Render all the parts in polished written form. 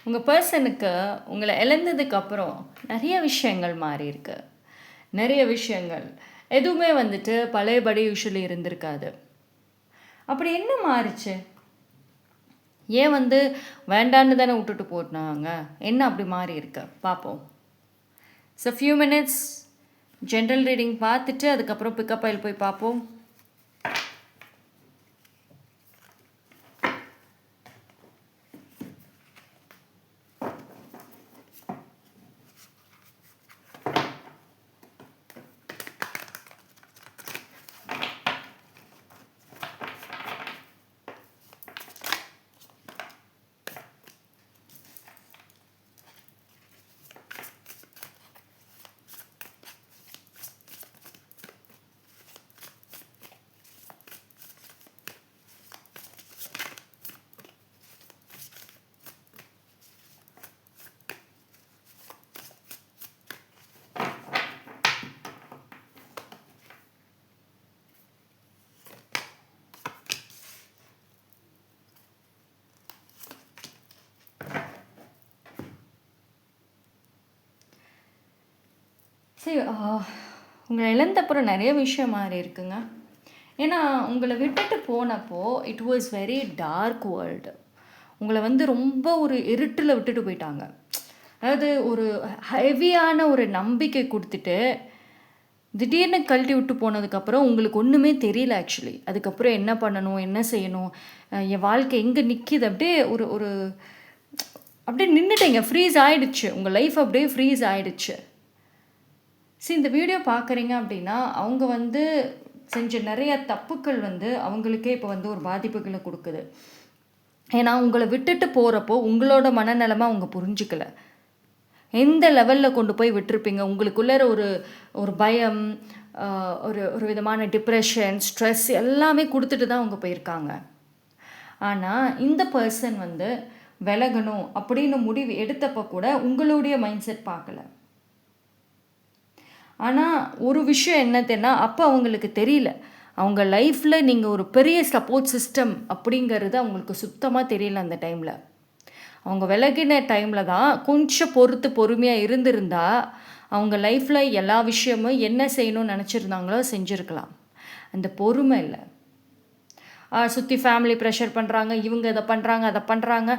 உங்கள் பர்சனுக்கு உங்களை இழந்ததுக்கப்புறம் நிறைய விஷயங்கள் மாறி இருக்கு. நிறைய விஷயங்கள் எதுவுமே வந்துட்டு பழையபடி யூஸ்வலி இருந்திருக்காது. அப்படி என்ன மாறுச்சு? ஏன் வேண்டான்னு தானே விட்டுட்டு போனாங்க? என்ன அப்படி மாறி இருக்கு பார்ப்போம். So few minutes general reading பார்த்துட்டு அதுக்கப்புறம் பிக்கப் ஆயில் போய் பார்ப்போம். சரி, உங்களை இழந்தப்புறம் நிறைய விஷயம் மாறி இருக்குங்க. ஏன்னா உங்களை விட்டுட்டு போனப்போ it was very dark world. உங்களை ரொம்ப ஒரு இருட்டில் விட்டுட்டு போயிட்டாங்க. அதாவது ஒரு ஹெவியான ஒரு நம்பிக்கை கொடுத்துட்டு திடீர்னு கழட்டி விட்டு போனதுக்கப்புறம் உங்களுக்கு ஒன்றுமே தெரியல ஆக்சுவலி. அதுக்கப்புறம் என்ன பண்ணணும், என்ன செய்யணும், என் வாழ்க்கை எங்கே நிற்கிது, அப்படியே ஒரு ஒரு அப்படியே நின்றுட்டீங்க. ஃப்ரீஸ் ஆகிடுச்சு, உங்கள் லைஃப் அப்படியே ஃப்ரீஸ் ஆகிடுச்சு. சரி, இந்த வீடியோ பார்க்குறீங்க அப்படின்னா அவங்க செஞ்ச நிறைய தப்புக்கள் அவங்களுக்கே இப்போ ஒரு பாதிப்புகளை கொடுக்குது. ஏன்னா உங்களை விட்டுட்டு போகிறப்போ உங்களோட மனநிலைமை அவங்க புரிஞ்சுக்கல. எந்த லெவலில் கொண்டு போய் விட்டுருப்பீங்க, உங்களுக்குள்ளே ஒரு ஒரு பயம், ஒரு ஒரு விதமான டிப்ரெஷன், ஸ்ட்ரெஸ் எல்லாமே கொடுத்துட்டு தான் அவங்க போயிருக்காங்க. ஆனால் இந்த பர்சன் விலகணும் அப்படின்னு முடிவு எடுத்தப்போ கூட உங்களுடைய மைண்ட் செட் பார்க்கல. ஆனால் ஒரு விஷயம் என்னதுன்னா, அப்போ அவங்களுக்கு தெரியல, அவங்க லைஃப்பில் நீங்கள் ஒரு பெரிய சப்போர்ட் சிஸ்டம் அப்படிங்கிறது அவங்களுக்கு சுத்தமாக தெரியல. அந்த டைமில் அவங்க விலகின டைமில் தான் கொஞ்சம் பொறுமையாக இருந்திருந்தா அவங்க லைஃப்பில் எல்லா விஷயமும் என்ன செய்யணும்னு நினச்சிருந்தாங்களோ செஞ்சுருக்கலாம். அந்த பொறுமை இல்லை. சுற்றி ஃபேமிலி ப்ரெஷர் பண்ணுறாங்க, இவங்க இதை பண்ணுறாங்க, அதை பண்ணுறாங்க,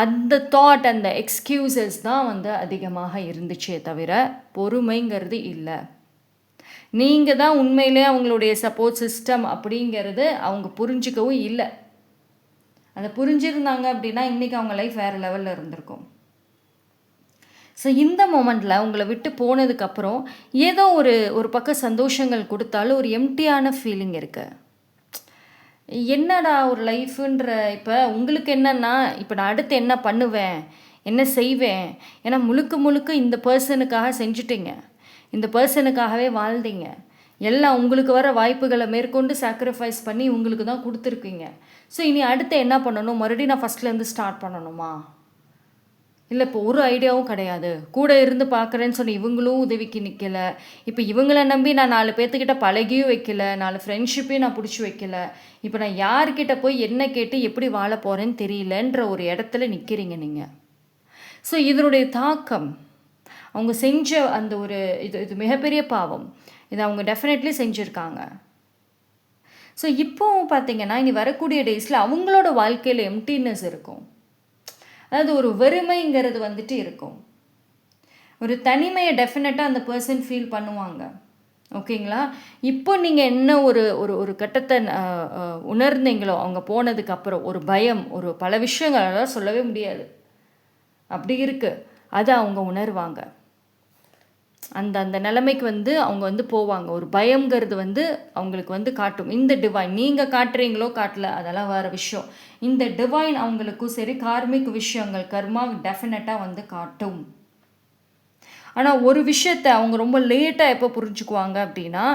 அந்த தாட், அந்த எக்ஸ்கியூசஸ் தான் அதிகமாக இருந்துச்சே தவிர பொறுமைங்கிறது இல்லை. நீங்கள் தான் உண்மையிலே அவங்களுடைய சப்போர்ட் சிஸ்டம் அப்படிங்கிறது அவங்க புரிஞ்சிக்கவும் இல்லை. அதை புரிஞ்சிருந்தாங்க அப்படின்னா இன்றைக்கி அவங்க லைஃப் வேறு லெவலில் இருந்திருக்கும். ஸோ இந்த மொமெண்ட்டில் உங்களை விட்டு போனதுக்கப்புறம் ஏதோ ஒரு ஒரு பக்கம் சந்தோஷங்கள் கொடுத்தாலும் ஒரு எம்டியான ஃபீலிங் இருக்குது. என்னடா ஒரு லைஃபுன்ற, இப்போ உங்களுக்கு என்னென்னா, இப்போ நான் அடுத்து என்ன பண்ணுவேன், என்ன செய்வேன், ஏன்னா முழுக்க முழுக்க இந்த பர்சனுக்காக செஞ்சுட்டீங்க, இந்த பர்சனுக்காகவே வாழ்ந்தீங்க, எல்லாம் உங்களுக்கு வர வாய்ப்புகளை மேற்கொண்டு சாக்ரிஃபைஸ் பண்ணி உங்களுக்கு தான் கொடுத்துருக்கீங்க. ஸோ இனி அடுத்து என்ன பண்ணணும், மறுபடியும் நான் ஃபஸ்ட்லேருந்து ஸ்டார்ட் பண்ணணுமா? இல்லை, இப்போ ஒரு ஐடியாவும் கிடையாது. கூட இருந்து பார்க்குறேன்னு சொல்லி இவங்களும் உதவிக்கு நிற்கலை. இப்போ இவங்களை நம்பி நான் 4 பேர்த்துக்கிட்ட பழகியும் வைக்கல, 4 ஃப்ரெண்ட்ஷிப்பையும் நான் பிடிச்சி வைக்கல. இப்போ நான் யார்கிட்ட போய் என்ன கேட்டு எப்படி வாழ போகிறேன்னு தெரியலன்ற ஒரு இடத்துல நிற்கிறீங்க நீங்கள். ஸோ இதனுடைய தாக்கம், அவங்க செஞ்ச அந்த ஒரு இது மிகப்பெரிய பாவம். இதை அவங்க டெஃபினெட்லி செஞ்சுருக்காங்க. ஸோ இப்போவும் பார்த்தீங்கன்னா இனி வரக்கூடிய டேஸில் அவங்களோட வாழ்க்கையில் எம்டினஸ் இருக்கும். அதாவது ஒரு வெறுமைங்கிறது இருக்கும். ஒரு தனிமையை டெஃபினட்டாக அந்த பர்சன் ஃபீல் பண்ணுவாங்க. ஓகேங்களா? இப்போ நீங்கள் என்ன ஒரு ஒரு ஒரு கட்டத்தை உணர்ந்தீங்களோ அவங்க போனதுக்கப்புறம், ஒரு பயம், ஒரு பல விஷயங்கள் அதெல்லாம் சொல்லவே முடியாது, அப்படி இருக்குது, அதை அவங்க உணர்வாங்க. அந்த அந்த நிலைமைக்கு அவங்க போவாங்க. ஒரு பயங்கிறது அவங்களுக்கு காட்டும். இந்த டிவைன், நீங்கள் காட்டுறீங்களோ காட்டல அதெல்லாம் வேறு விஷயம். இந்த டிவைன் அவங்களுக்கும் சரி, கார்மிக் விஷயங்கள், கர்மா டெஃபினட்டாக காட்டும். ஆனால் ஒரு விஷயத்தை அவங்க ரொம்ப லேட்டாக எப்போ புரிஞ்சுக்குவாங்க அப்படின்னா,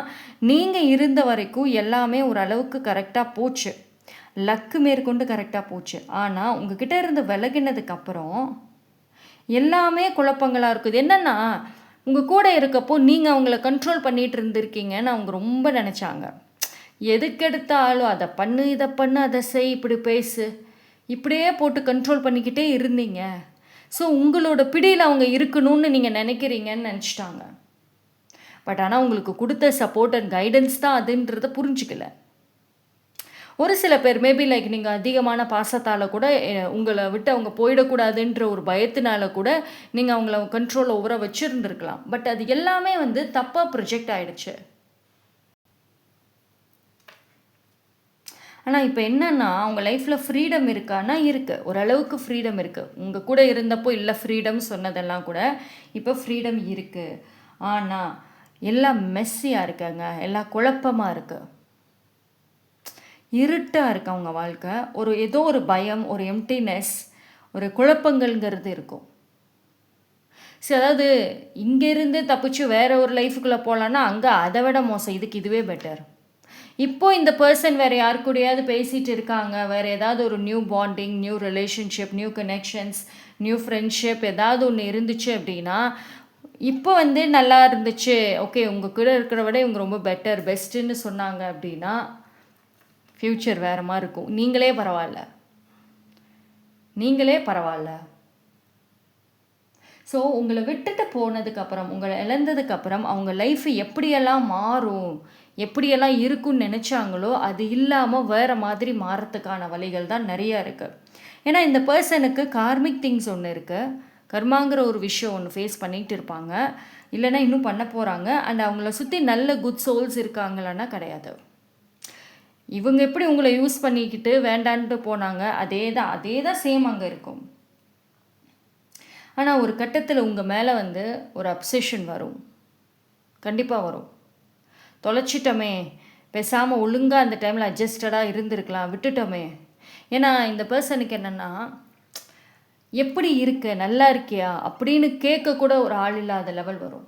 நீங்கள் இருந்த வரைக்கும் எல்லாமே ஓரளவுக்கு கரெக்டாக போச்சு, லக்கு மேற்கொண்டு கரெக்டாக போச்சு. ஆனால் உங்ககிட்ட இருந்து விலகினதுக்கப்புறம் எல்லாமே குழப்பங்களாக இருக்குது. என்னென்னா, உங்கள் கூட இருக்கப்போ நீங்கள் அவங்கள கண்ட்ரோல் பண்ணிகிட்டு இருந்திருக்கீங்கன்னு அவங்க ரொம்ப நினச்சாங்க. எதுக்கெடுத்தாலும் அதை பண்ணு, இதை பண்ணு, அதை செய், இப்படி பேசு, இப்படியே போட்டு கண்ட்ரோல் பண்ணிக்கிட்டே இருந்தீங்க. ஸோ உங்களோட பிடியில் அவங்க இருக்கணும்னு நீங்கள் நினைக்கிறீங்கன்னு நினச்சிட்டாங்க. பட் ஆனால் உங்களுக்கு கொடுத்த சப்போர்ட் அண்ட் கைடன்ஸ் தான் அதுன்றதை புரிஞ்சுக்கல. ஒரு சில பேர் மேபி லைக் நீங்கள் அதிகமான பாசத்தால் கூட உங்களை விட்டு அவங்க போயிடக்கூடாதுன்ற ஒரு பயத்தினால கூட நீங்கள் அவங்கள கண்ட்ரோல் ஓவராக வச்சுருந்துருக்கலாம். பட் அது எல்லாமே வந்து தப்பாக ப்ரொஜெக்ட் ஆகிடுச்சு. ஆனால் இப்போ என்னென்னா அவங்க லைஃப்பில் ஃப்ரீடம் இருக்கான்னா இருக்குது, ஓரளவுக்கு ஃப்ரீடம் இருக்குது. உங்கள் கூட இருந்தப்போ இல்லை ஃப்ரீடம் சொன்னதெல்லாம் கூட இப்போ ஃப்ரீடம் இருக்குது. ஆனால் எல்லாம் மெஸ்ஸியாக இருக்காங்க, எல்லாம் குழப்பமாக இருக்குது, இருட்டாக இருக்குது அவங்க வாழ்க்கை. ஏதோ ஒரு பயம், ஒரு எம்டினஸ், ஒரு குழப்பங்கள்ங்கிறது இருக்கும். சரி, அதாவது இங்கேருந்து தப்பிச்சு வேற ஒரு லைஃபுக்குள்ளே போகலான்னா அங்கே அதை விட மோசம், இதுவே பெட்டர். இப்போ இந்த பர்சன் வேறு யாரு கூடயாவது பேசிகிட்டு இருக்காங்க, வேறு ஏதாவது ஒரு new bonding, new relationship, new connections, new friendship ஏதாவது ஒன்று இருந்துச்சு அப்படின்னா, இப்போ வந்து நல்லா இருந்துச்சு, ஓகே உங்கள் கூட இருக்கிற விட இவங்க ரொம்ப பெட்டர் பெஸ்ட்டுன்னு சொன்னாங்க அப்படின்னா ஃப்யூச்சர் வேறு மாதிரி இருக்கும். நீங்களே பரவாயில்ல. ஸோ உங்களை விட்டுட்டு போனதுக்கப்புறம், உங்களை இழந்ததுக்கப்புறம் அவங்க லைஃப் எப்படியெல்லாம் மாறும், எப்படியெல்லாம் இருக்குன்னு நினச்சாங்களோ அது இல்லாமல் வேறு மாதிரி மாறத்துக்கான வழிகள் தான் நிறையா இருக்குது. ஏன்னா இந்த பர்சனுக்கு கார்மிக் திங்ஸ் ஒன்று இருக்குது, கர்மாங்கிற ஒரு விஷயம் ஒன்று ஃபேஸ் பண்ணிகிட்டு இருப்பாங்க, இல்லைன்னா இன்னும் பண்ண போகிறாங்க. அண்ட் அவங்கள சுற்றி நல்ல குட் சோல்ஸ் இருக்காங்களான்னா கிடையாது. இவங்க எப்படி உங்களை யூஸ் பண்ணிக்கிட்டு வேண்டான்ட்டு போனாங்க, அதே தான் சேம் அங்கே இருக்கும். ஆனால் ஒரு கட்டத்தில் உங்கள் மேலே வந்து ஒரு அப்சஷன் வரும், கண்டிப்பாக வரும். தொலைச்சிட்டோமே, பேசாமல் ஒழுங்காக அந்த டைமில் அட்ஜஸ்டடாக இருந்திருக்கலாம், விட்டுட்டோமே. ஏன்னா இந்த பர்சனுக்கு என்னென்னா, எப்படி இருக்க, நல்லா இருக்கியா அப்படின்னு கேட்க கூட ஒரு ஆள் இல்லாத லெவல் வரும்.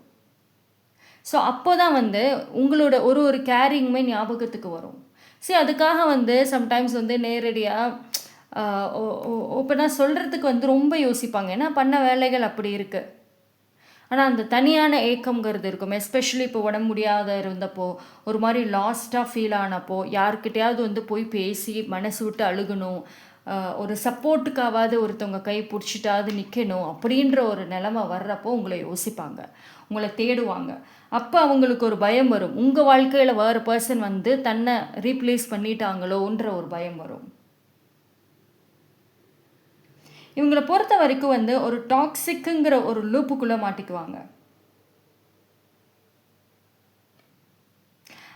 ஸோ அப்போ தான் வந்து உங்களோட ஒரு கேரிங்குமே ஞாபகத்துக்கு வரும். சரி, அதுக்காக வந்து சம்டைம்ஸ் வந்து நேரடியாக ஓப்பனாக சொல்கிறதுக்கு வந்து ரொம்ப யோசிப்பாங்க, ஏன்னா பண்ண வேலைகள் அப்படி இருக்குது. ஆனால் அந்த தனியான ஏக்கம்ங்கிறது இருக்கும். எஸ்பெஷலி இப்போ உடம்பு முடியாத இருந்தப்போ, ஒரு மாதிரி லாஸ்ட்டாக ஃபீல் ஆனப்போ, யார்கிட்டையாவது வந்து போய் பேசி மனசு விட்டு அழுகணும், ஒரு சப்போர்ட்டுக்காவது ஒருத்தவங்க கை பிடிச்சிட்டாவது நிற்கணும் அப்படின்ற ஒரு நிலமை வர்றப்போ உங்களை யோசிப்பாங்க, உங்களை தேடுவாங்க. அப்போ அவங்களுக்கு ஒரு பயம் வரும், உங்கள் வாழ்க்கையில் வேறு பர்சன் வந்து தன்னை ரீப்ளேஸ் பண்ணிட்டாங்களோன்ற ஒரு பயம் வரும். இவங்களை பொறுத்த வரைக்கும் வந்து ஒரு டாக்ஸிக்குங்கிற ஒரு லூப்புக்குள்ளே மாட்டிக்குவாங்க.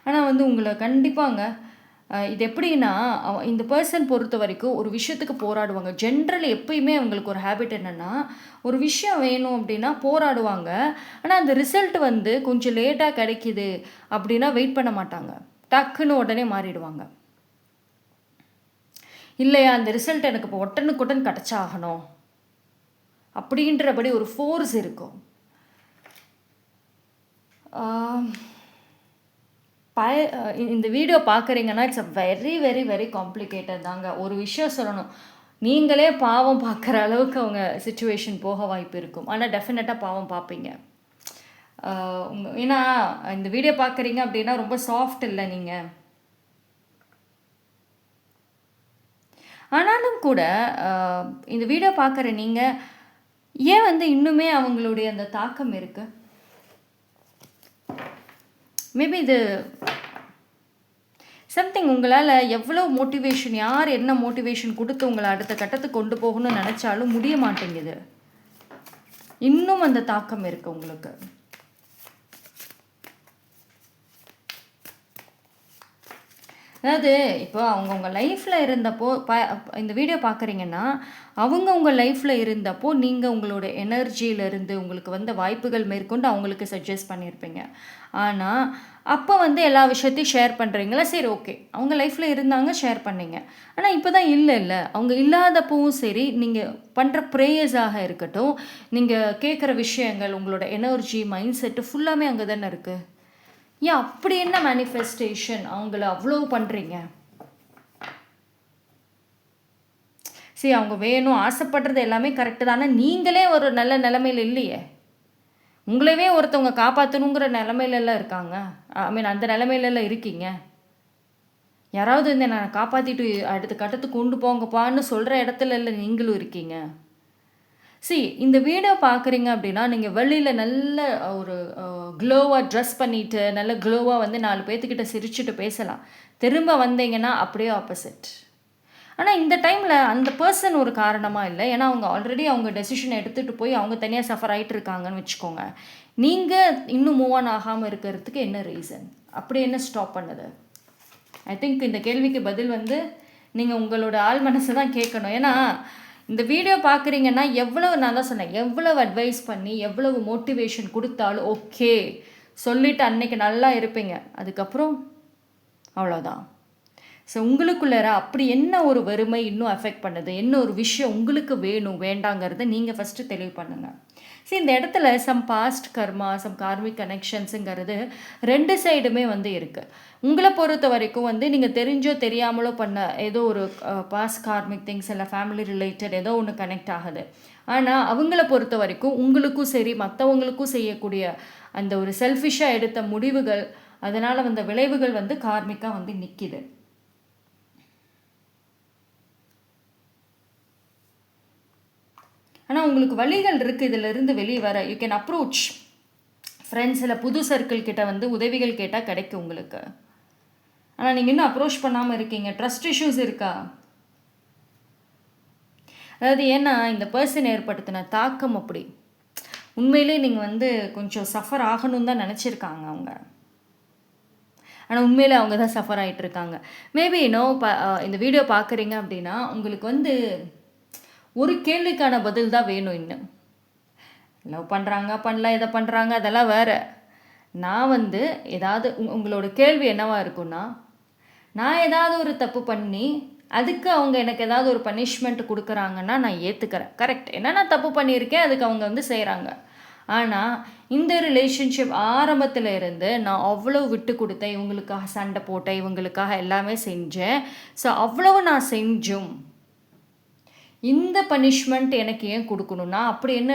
ஆனால் வந்து உங்களை கண்டிப்பாங்க இது எப்படின்னா, இந்த பர்சன் பொறுத்த வரைக்கும் ஒரு விஷயத்துக்கு போராடுவாங்க. ஜென்ரலி எப்பயுமே அவங்களுக்கு ஒரு ஹேபிட் என்னென்னா, ஒரு விஷயம் வேணும் அப்படின்னா போராடுவாங்க. ஆனால் அந்த ரிசல்ட் வந்து கொஞ்சம் லேட்டாக கிடைக்கிது அப்படின்னா வெயிட் பண்ண மாட்டாங்க, டக்குன்னு உடனே மாறிடுவாங்க. இல்லையா, அந்த ரிசல்ட் எனக்கு இப்போ உடனுக்குடன் கிடச்சாகணும் அப்படின்றபடி ஒரு ஃபோர்ஸ் இருக்கும். இந்த வீடியோ பார்க்குறீங்கன்னா it's a very very very complicated தாங்க. ஒரு விஷயம் சொல்லணும், நீங்களே பாவம் பார்க்குற அளவுக்கு அவங்க சுச்சுவேஷன் போக வாய்ப்பு இருக்கும். ஆனால் டெஃபினட்டாக பாவம் பார்ப்பீங்க. ஏன்னா இந்த வீடியோ பார்க்குறீங்க அப்படின்னா ரொம்ப சாஃப்ட் இல்லை நீங்கள். ஆனாலும் கூட இந்த வீடியோ பார்க்குற நீங்கள் ஏன் வந்து இன்னுமே அவங்களுடைய அந்த தாக்கம் இருக்குது? மேபி இது சம்திங் உங்களால் எவ்வளோ மோட்டிவேஷன், யார் என்ன மோட்டிவேஷன் கொடுத்து உங்களை அடுத்த கட்டத்துக்கு கொண்டு போகணும்னு நினச்சாலும் முடிய மாட்டேங்குது. இன்னும் அந்த தாக்கம் இருக்குது உங்களுக்கு. அதாவது இப்போ அவங்க உங்கள் லைஃப்பில் இருந்தப்போ இந்த வீடியோ பார்க்குறீங்கன்னா, அவங்க உங்கள் லைஃப்பில் இருந்தப்போ நீங்கள் உங்களோட எனர்ஜியிலேருந்து உங்களுக்கு வந்த வாய்ப்புகள் மேற்கொண்டு அவங்களுக்கு சஜஸ்ட் பண்ணியிருப்பீங்க. ஆனால் அப்போ வந்து எல்லா விஷயத்தையும் ஷேர் பண்ணுறீங்களா, சரி ஓகே அவங்க லைஃப்பில் இருந்தாங்க ஷேர் பண்ணீங்க. ஆனால் இப்போ தான் இல்லை அவங்க இல்லாதப்பவும் சரி, நீங்கள் பண்ணுற ப்ரேயர்ஸாக இருக்கட்டும், நீங்கள் கேட்குற விஷயங்கள், உங்களோட எனர்ஜி, மைண்ட் செட்டு ஃபுல்லாமே அங்கே தானே இருக்குது. ஏன் அப்படி என்ன மேனிஃபெஸ்டேஷன் அவங்கள அவ்வளோ பண்ணுறீங்க? சரி, அவங்க வேணும் ஆசைப்படுறது எல்லாமே கரெக்டு தானே, நீங்களே ஒரு நல்ல நிலைமையில் இல்லையே. உங்களவே ஒருத்தவங்க காப்பாற்றணுங்கிற நிலமையிலலாம் இருக்காங்க, ஐ மீன் அந்த நிலமையிலலாம் இருக்கீங்க. யாராவது வந்து நான் காப்பாற்றிட்டு அடுத்த கட்டத்துக்கு கொண்டு போங்கப்பான்னு சொல்கிற இடத்துல இல்லை நீங்களும் இருக்கீங்க. இந்த வீடியோ பார்க்குறீங்க அப்படின்னா, நீங்கள் வெளியில் நல்ல ஒரு க்ளோவாக ட்ரெஸ் பண்ணிவிட்டு, நல்ல க்ளோவாக வந்து 4 பேத்துக்கிட்ட சிரிச்சுட்டு பேசலாம். திரும்ப வந்தீங்கன்னா அப்படியே ஆப்போசிட். ஆனால் இந்த டைமில் அந்த பர்சன் ஒரு காரணமாக இல்லை. ஏன்னா அவங்க ஆல்ரெடி அவங்க டெசிஷன் எடுத்துகிட்டு போய் அவங்க தனியாக சஃபர் ஆகிட்டு இருக்காங்கன்னு வச்சுக்கோங்க. நீங்கள் இன்னும் மூவ் ஆன் ஆகாமல் இருக்கிறதுக்கு என்ன ரீசன்? அப்படி என்ன ஸ்டாப் பண்ணுது? ஐ திங்க் இந்த கேள்விக்கு பதில் வந்து நீங்கள் உங்களோட ஆள் மனசை தான் கேட்கணும். ஏன்னா இந்த வீடியோ பார்க்குறீங்கன்னா எவ்வளவு, நான் தான் சொன்னேன், எவ்வளவு அட்வைஸ் பண்ணி எவ்வளவு மோட்டிவேஷன் கொடுத்தாலும் ஓகே சொல்லிவிட்டு அன்னைக்கு நல்லா இருப்பீங்க. அதுக்கப்புறம் அவ்வளோதான். ஸோ உங்களுக்குள்ளார அப்படி என்ன ஒரு வறுமை இன்னும் அஃபெக்ட் பண்ணுது, என்ன ஒரு விஷயம் உங்களுக்கு வேணும் வேண்டாங்கிறத நீங்கள் ஃபஸ்ட்டு தெளிவு பண்ணுங்கள். இந்த இடத்துல சம் பாஸ்ட் கர்மா, சம் கார்மிக் கனெக்ஷன்ஸுங்கிறது 2 சைடுமே வந்து இருக்குது. உங்களை பொறுத்த வரைக்கும் வந்து நீங்கள் தெரிஞ்சோ தெரியாமலோ பண்ண ஏதோ ஒரு பாஸ்ட் கார்மிக் திங்ஸ் இல்லை ஃபேமிலி ரிலேட்டட் ஏதோ ஒன்று கனெக்ட் ஆகுது. ஆனால் அவங்கள பொறுத்த வரைக்கும் உங்களுக்கும் சரி மற்றவங்களுக்கும் செய்யக்கூடிய அந்த ஒரு செல்ஃபிஷாக எடுத்த முடிவுகள், அதனால் வந்த விளைவுகள் வந்து கார்மிக்காக வந்து நிற்கிது. ஆனால் உங்களுக்கு வழிகள் இருக்குது இதிலிருந்து வெளியே வர. யூ கேன் அப்ரோச் ஃப்ரெண்ட்ஸில் புது சர்க்கிள் கிட்ட வந்து உதவிகள் கேட்டால் கிடைக்கும் உங்களுக்கு. ஆனால் நீங்கள் இன்னும் அப்ரோச் பண்ணாமல் இருக்கீங்க. ட்ரஸ்ட் இஷ்யூஸ் இருக்கா? அதாவது ஏன்னா இந்த பர்சன் ஏற்படுத்தின தாக்கம் அப்படி. உண்மையிலே நீங்கள் வந்து கொஞ்சம் சஃபர் ஆகணும்னு தான் நினச்சிருக்காங்க அவங்க. ஆனால் உண்மையிலே அவங்க தான் சஃபர் ஆகிட்டு இருக்காங்க. மேபி இந்த வீடியோ பார்க்குறீங்க அப்படின்னா உங்களுக்கு வந்து ஒரு கேள்விக்கான பதில் தான் வேணும். இன்னும் லவ் பண்ணுறாங்க பண்ணலாம், இதை பண்ணுறாங்க, அதெல்லாம் வேறு. நான் வந்து ஏதாவது உங்களோட கேள்வி என்னவாக இருக்குன்னா, நான் ஏதாவது ஒரு தப்பு பண்ணி அதுக்கு அவங்க எனக்கு ஏதாவது ஒரு பனிஷ்மெண்ட் கொடுக்குறாங்கன்னா நான் ஏற்றுக்கிறேன். கரெக்ட், ஏன்னா நான் தப்பு பண்ணியிருக்கேன், அதுக்கு அவங்க வந்து செய்கிறாங்க. ஆனால் இந்த ரிலேஷன்ஷிப் ஆரம்பத்தில் இருந்து நான் அவ்வளோ விட்டு கொடுத்தேன், இவங்களுக்காக சண்டை போட்டேன், இவங்களுக்காக எல்லாமே செஞ்சேன். ஸோ அவ்வளவு நான் செஞ்சும் இந்த பனிஷ்மெண்ட் எனக்கு ஏன் கொடுக்கணும்னா அப்படி என்ன,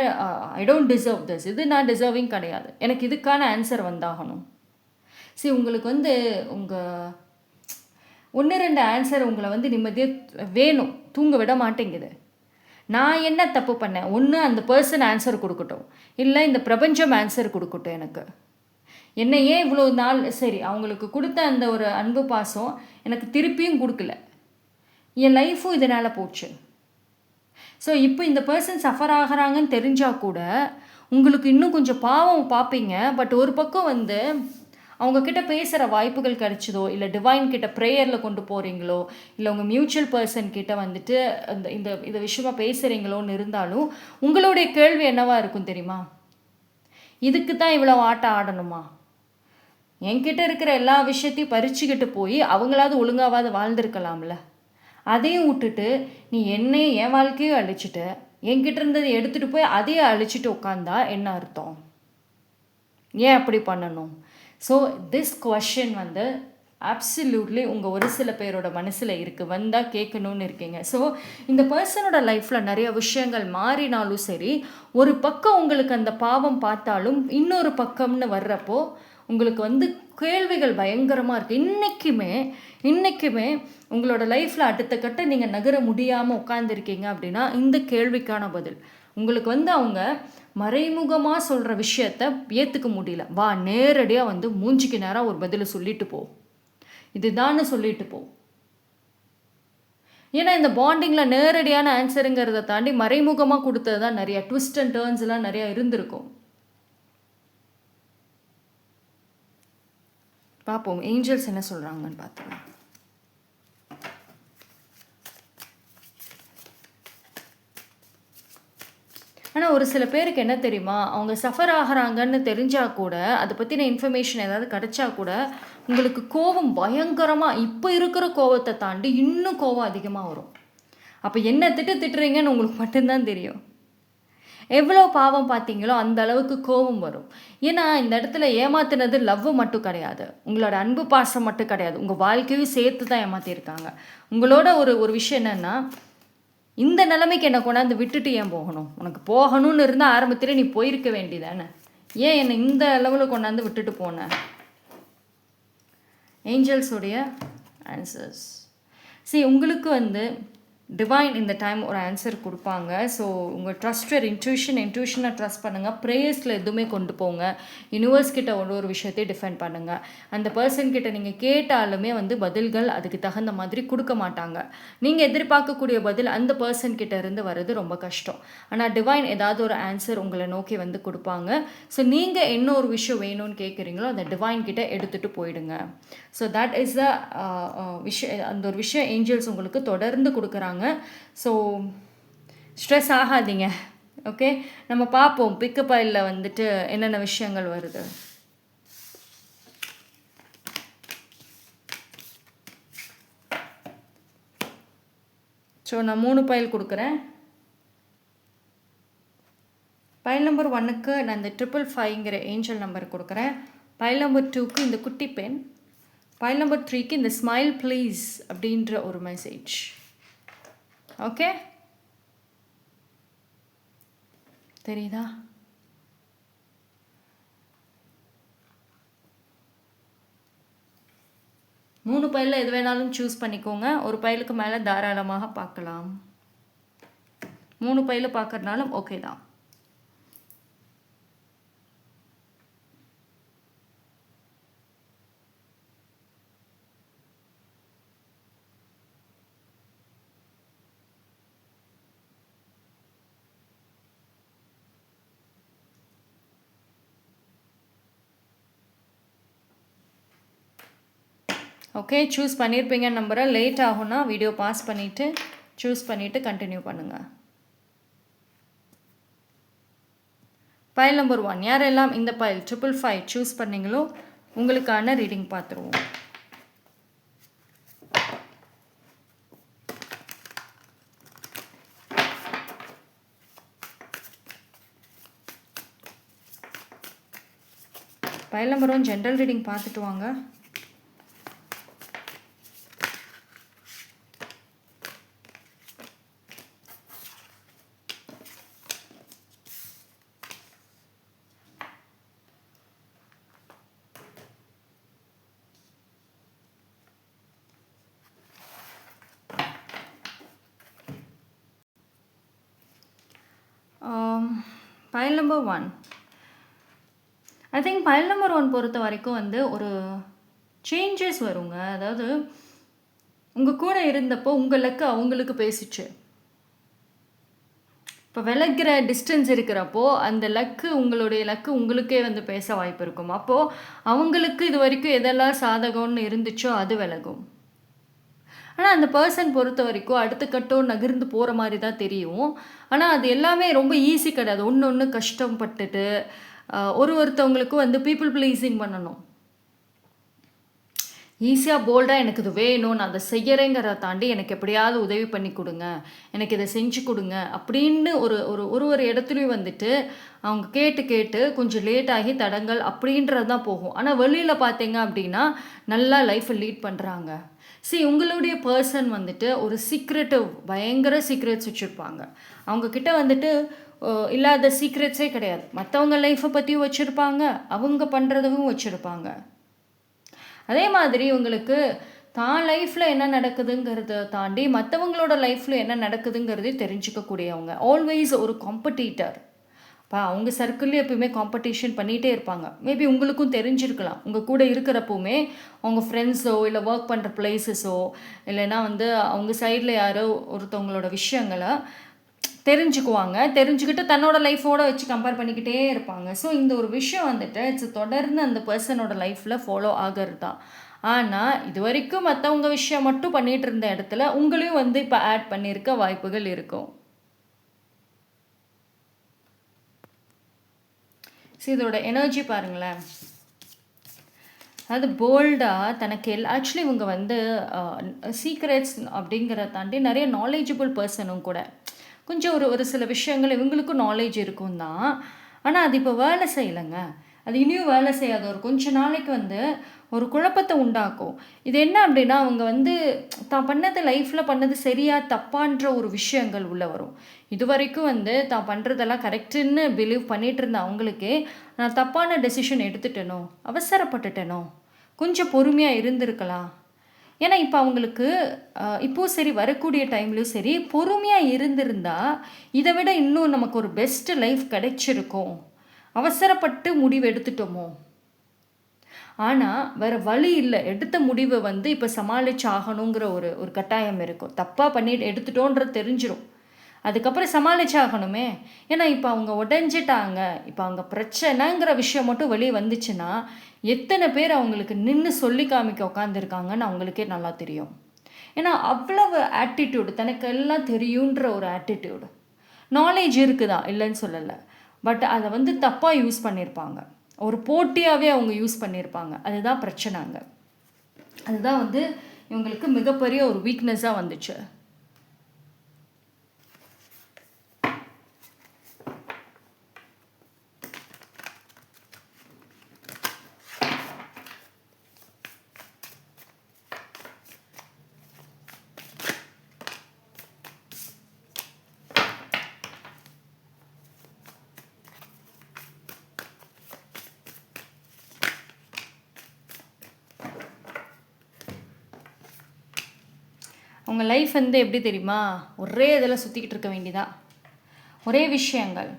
ஐ டோன்ட் டிசர்வ் திஸ், இது நான் டிசர்விங் கிடையாது, எனக்கு இதுக்கான ஆன்சர் வந்தாகணும். உங்களுக்கு வந்து உங்கள் 1-2 ஆன்சர் உங்களை வந்து நிம்மதியாக வேணும், தூங்க விட மாட்டேங்குது. நான் என்ன தப்பு பண்ணேன்? ஒன்று அந்த பர்சன் ஆன்சர் கொடுக்கட்டும், இல்லை இந்த பிரபஞ்சம் ஆன்சர் கொடுக்கட்டும். எனக்கு என்ன ஏன் இவ்வளோ நாள் சரி அவங்களுக்கு கொடுத்த அந்த ஒரு அன்பு பாசம் எனக்கு திருப்பியும் கொடுக்கல, என் லைஃப்பும் இதனால் போச்சு. ஸோ இப்போ இந்த பர்சன் சஃபர் ஆகிறாங்கன்னு தெரிஞ்சால் கூட உங்களுக்கு இன்னும் கொஞ்சம் பாவம் பார்ப்பீங்க. பட் ஒரு பக்கம் வந்து அவங்கக்கிட்ட பேசுகிற வாய்ப்புகள் கிடைச்சதோ, இல்லை டிவைன் கிட்ட ப்ரேயரில் கொண்டு போகிறீங்களோ, இல்லை உங்கள் மியூச்சுவல் பர்சன் கிட்ட வந்துட்டு இந்த விஷயமா பேசுகிறீங்களோன்னு இருந்தாலும் உங்களுடைய கேள்வி என்னவாக இருக்கும் தெரியுமா? இதுக்கு தான் இவ்வளோ ஆட்டம் ஆடணுமா? என்கிட்ட இருக்கிற எல்லா விஷயத்தையும் பறிச்சுக்கிட்டு போய் அவங்களாவது ஒழுங்காவது வாழ்ந்துருக்கலாம்ல. அதையும் விட்டுட்டு நீ என்னையும் என் வாழ்க்கையும் அழிச்சிட்டு என்கிட்ட இருந்ததை எடுத்துகிட்டு போய் அதையே அழிச்சிட்டு உட்காந்தா என்ன அர்த்தம்? ஏன் அப்படி பண்ணணும்? ஸோ திஸ் கொஷின் வந்து அப்சல்யூட்லி உங்கள் ஒரு சில பேரோட மனசில் இருக்குது, வந்தால் கேட்கணுன்னு இருக்கீங்க. ஸோ இந்த பர்சனோட லைஃப்பில் நிறைய விஷயங்கள் மாறினாலும் சரி, ஒரு பக்கம் உங்களுக்கு அந்த பாவம் பார்த்தாலும் இன்னொரு பக்கம்னு வர்றப்போ உங்களுக்கு வந்து கேள்விகள் பயங்கரமாக இருக்குது. இன்றைக்குமே உங்களோட லைஃப்பில் அடுத்த கட்ட நீங்கள் நகர முடியாமல் உட்காந்துருக்கீங்க அப்படின்னா இந்த கேள்விக்கான பதில் உங்களுக்கு வந்து அவங்க மறைமுகமாக சொல்கிற விஷயத்த ஏற்றுக்க முடியல. வா நேரடியாக வந்து மூஞ்சிக்கு நேரம் ஒரு பதிலை சொல்லிட்டு போ, இதுதான்னு சொல்லிட்டு போ. ஏன்னா இந்த பாண்டிங்கில் நேரடியான ஆன்சருங்கிறத தாண்டி மறைமுகமாக கொடுத்தது தான் நிறையா ட்விஸ்ட் அண்ட் டேர்ன்ஸ்லாம் நிறையா இருந்திருக்கும். பார்ப்போம் ஏஞ்சல்ஸ் என்ன சொல்கிறாங்கன்னு பார்த்துக்கலாம். ஆனால் ஒரு சில பேருக்கு என்ன தெரியுமா, அவங்க சஃபர் ஆகிறாங்கன்னு தெரிஞ்சால் கூட அதை பற்றின இன்ஃபர்மேஷன் ஏதாவது கிடைச்சா கூட உங்களுக்கு கோபம் பயங்கரமாக, இப்போ இருக்கிற கோபத்தை தாண்டி இன்னும் கோபம் அதிகமாக வரும். அப்போ என்ன திட்டுறீங்கன்னு உங்களுக்கு மட்டும்தான் தெரியும். எவ்வளோ பாவம் பார்த்தீங்களோ அந்த அளவுக்கு கோபம் வரும். ஏன்னா இந்த இடத்துல ஏமாத்துனது லவ் மட்டும் கிடையாது, உங்களோட அன்பு பாசம் மட்டும் கிடையாது, உங்கள் வாழ்க்கையும் சேர்த்து தான் ஏமாற்றிருக்காங்க. உங்களோட ஒரு விஷயம் என்னென்னா, இந்த நிலைமைக்கு என்னை கொண்டாந்து விட்டுட்டு ஏன் போகணும்? உனக்கு போகணும்னு இருந்தால் ஆரம்பத்திலே நீ போயிருக்க வேண்டியதானே, ஏன் என்னை இந்த லெவலில் கொண்டாந்து விட்டுட்டு போனேன்? ஏஞ்சல்ஸோடைய ஆன்சர்ஸ். உங்களுக்கு வந்து டிவைன் இந்த டைம் ஒரு ஆன்சர் கொடுப்பாங்க. ஸோ உங்கள் ட்ரஸ்டட் இன்ட்யூஷனை ட்ரஸ்ட் பண்ணுங்கள். ப்ரேயர்ஸில் எதுவுமே கொண்டு போங்க. யூனிவர்ஸ் கிட்ட ஒரு விஷயத்தையும் டிஃபெண்ட் பண்ணுங்கள். அந்த பர்சன் கிட்ட நீங்கள் கேட்டாலுமே பதில்கள் அதுக்கு தகுந்த மாதிரி கொடுக்க மாட்டாங்க. நீங்கள் எதிர்பார்க்கக்கூடிய பதில் அந்த பர்சன் கிட்ட இருந்து வர்றது ரொம்ப கஷ்டம். ஆனால் டிவைன் ஏதாவது ஒரு ஆன்சர் உங்களை நோக்கி கொடுப்பாங்க. ஸோ நீங்கள் என்ன ஒரு விஷயம் வேணும்னு கேட்குறீங்களோ அந்த டிவைன் கிட்ட எடுத்துகிட்டு போயிடுங்க. ஸோ தட் இஸ் த விஷயம். அந்த ஒரு விஷயம் ஏஞ்சல்ஸ் உங்களுக்கு தொடர்ந்து கொடுக்குறாங்க. ஸோ ஸ்ட்ரெஸ் ஆகாதீங்க. ஓகே, நம்ம பார்ப்போம் பிக்கப் ஆயிலில் என்னென்ன விஷயங்கள் வருது. ஸோ நான் 3 பைல் கொடுக்குறேன். பைல் நம்பர் 1க்கு நான் இந்த 555ங்கிற ஏஞ்சல் நம்பர் கொடுக்குறேன். பைல் நம்பர் 2க்கு இந்த குட்டி பென். பைல் நம்பர் 3க்கு இந்த ஸ்மைல் ப்ளீஸ் அப்படின்ற ஒரு மெசேஜ். ஓகே, தெரியுதா? மூணு பைலில் எது வேணாலும் சூஸ் பண்ணிக்கோங்க. ஒரு பைலுக்கு மேலே தாராளமாக பார்க்கலாம். 3 பையில் பார்க்கறதுனாலும் ஓகே தான். ஓகே, சூஸ் பண்ணியிருப்பீங்க நம்புகிறேன். லேட் ஆகும்னா வீடியோ பாஸ் பண்ணிவிட்டு சூஸ் பண்ணிவிட்டு கண்டினியூ பண்ணுங்கள். பைல் நம்பர் 1 யாரெல்லாம் இந்த பைல் 555 சூஸ் பண்ணிங்களோ உங்களுக்கான ரீடிங் பார்த்துருவோம். பைல் நம்பர் 1 ஜென்ரல் ரீடிங் பார்த்துட்டு வாங்க. File number 1 I think file number 1 பொறுத்த வரைக்கும் ஒரு சேஞ்சஸ் வருங்க. அதாவது உங்கள் கூட இருந்தப்போ உங்கள் லக்கு அவங்களுக்கு பேசிச்சு. இப்போ விலகிற டிஸ்டன்ஸ் இருக்கிறப்போ அந்த லக்கு உங்களுடைய லக்கு உங்களுக்கே பேச வாய்ப்பு இருக்கும். அப்போது அவங்களுக்கு இது வரைக்கும் எதெல்லாம் சாதகம்னு இருந்துச்சோ அது விலகும். ஆனால் அந்த பர்சன் பொறுத்த வரைக்கும் அடுத்த கட்டம் நகர்ந்து போகிற மாதிரி தான் தெரியும். ஆனால் அது எல்லாமே ரொம்ப ஈஸி கிடையாது. ஒன்று கஷ்டப்பட்டுட்டு ஒருத்தவங்களுக்கு பீப்புள் ப்ளீஸிங் பண்ணணும். ஈஸியாக போல்டாக எனக்கு இது வேணும், நான் அதை செய்கிறேங்கிறத தாண்டி எனக்கு எப்படியாவது உதவி பண்ணி கொடுங்க, எனக்கு இதை செஞ்சு கொடுங்க அப்படின்னு ஒரு இடத்துலையும் அவங்க கேட்டு கொஞ்சம் லேட் ஆகி தடங்கள் அப்படின்றது தான் போகும். ஆனால் வெளியில் பார்த்தீங்க அப்படின்னா நல்லா லைஃப்பை லீட் பண்ணுறாங்க. உங்களுடைய பர்சன் ஒரு சீக்ரெட்டு பயங்கர சீக்ரெட்ஸ் வச்சுருப்பாங்க. அவங்கக்கிட்ட இல்லாத சீக்ரெட்ஸே கிடையாது. மற்றவங்க லைஃப்பை பற்றியும் வச்சுருப்பாங்க, அவங்க பண்ணுறதும் வச்சுருப்பாங்க. அதே மாதிரி உங்களுக்கு தான் லைஃப்பில் என்ன நடக்குதுங்கிறத தாண்டி மற்றவங்களோட லைஃப்பில் என்ன நடக்குதுங்கிறதே தெரிஞ்சுக்கக்கூடியவங்க. ஆல்வேஸ் ஒரு காம்படிட்டர். இப்போ அவங்க சர்க்கிள்லேயே எப்பவுமே காம்படிஷன் பண்ணிகிட்டே இருப்பாங்க. மேபி உங்களுக்கும் தெரிஞ்சிருக்கலாம். உங்கள் கூட இருக்கிறப்பவுமே அவங்க ஃப்ரெண்ட்ஸோ இல்லை ஒர்க் பண்ணுற பிளேஸஸோ இல்லைன்னா அவங்க சைடில் யாரோ ஒருத்தவங்களோட விஷயங்களை தெரிஞ்சுக்குவாங்க. தெரிஞ்சுக்கிட்டு தன்னோட லைஃபோட வச்சு கம்பேர் பண்ணிக்கிட்டே இருப்பாங்க. ஸோ இந்த ஒரு விஷயம் இட்ஸ் தொடர்ந்து அந்த பர்சனோட லைஃப்பில் ஃபாலோ ஆகிறது தான். ஆனால் இது வரைக்கும் மற்றவங்க விஷயம் மட்டும் பண்ணிகிட்டு இருந்த இடத்துல உங்களையும் இப்போ ஆட் பண்ணியிருக்க வாய்ப்புகள் இருக்கும். இதோட எனர்ஜி பாருங்களேன். அது போல்டாக தனக்கு ஆக்சுவலி இவங்க சீக்ரெட்ஸ் அப்படிங்கிறத தாண்டி நிறைய நாலேஜபிள் பர்சனும் கூட. கொஞ்சம் ஒரு சில விஷயங்கள் இவங்களுக்கும் நாலேஜ் இருக்கும் தான். ஆனால் அது இப்போ வேலை செய்யலைங்க. அது இனியும் வேலை செய்யாத ஒரு கொஞ்ச நாளைக்கு ஒரு குழப்பத்தை உண்டாக்கும். இது என்ன அப்படின்னா அவங்க தான் பண்ணது லைஃப்பில் பண்ணது சரியா தப்பான்ற ஒரு விஷயங்கள் உள்ளே வரும். இது வரைக்கும் தான் பண்ணுறதெல்லாம் கரெக்டுன்னு பிலீவ் பண்ணிகிட்டு இருந்த அவங்களுக்கே நான் தப்பான டெசிஷன் எடுத்துட்டேனோ, அவசரப்பட்டுட்டேனோ, கொஞ்சம் பொறுமையாக இருந்திருக்கலாம், ஏன்னா இப்போ அவங்களுக்கு இப்போது சரி வரக்கூடிய டைம்லையும் சரி பொறுமையாக இருந்திருந்தா இதை விட இன்னும் நமக்கு ஒரு பெஸ்ட் லைஃப் கிடைச்சிருக்கும். அவசரப்பட்டு முடிவு எடுத்துட்டோமோ, ஆனால் வேறு வழி இல்லை. எடுத்த முடிவை வந்து இப்போ சமாளித்து ஆகணுங்கிற ஒரு ஒரு கட்டாயம் இருக்கும். தப்பாக பண்ணிட்டு எடுத்துட்டோன்றது தெரிஞ்சிடும். அதுக்கப்புறம் சமாளிச்சாகணுமே. ஏன்னா இப்போ அவங்க உடஞ்சிட்டாங்க. இப்போ அவங்க பிரச்சனைங்கிற விஷயம் மட்டும் வெளியே வந்துச்சுன்னா எத்தனை பேர் அவங்களுக்கு நின்று சொல்லி காமிக்க உட்காந்துருக்காங்கன்னு அவங்களுக்கே நல்லா தெரியும். ஏன்னா அவ்வளவு ஆட்டிடியூடு, தனக்கு எல்லாம் தெரியுன்ற ஒரு ஆட்டிடியூடு. நாலேஜ் இருக்குதா, இல்லைன்னு சொல்லலை. பட் அதை வந்து தப்பாக யூஸ் பண்ணியிருப்பாங்க. ஒரு போட்டியாகவே அவங்க யூஸ் பண்ணியிருப்பாங்க. அதுதான் பிரச்சனைங்க. அதுதான் வந்து இவங்களுக்கு மிகப்பெரிய ஒரு வீக்னஸாக வந்துச்சு. அவங்க லைஃப் வந்து எப்படி தெரியுமா, ஒரே இதில் சுற்றிக்கிட்டு இருக்க வேண்டியதான். ஒரே விஷயங்கள்,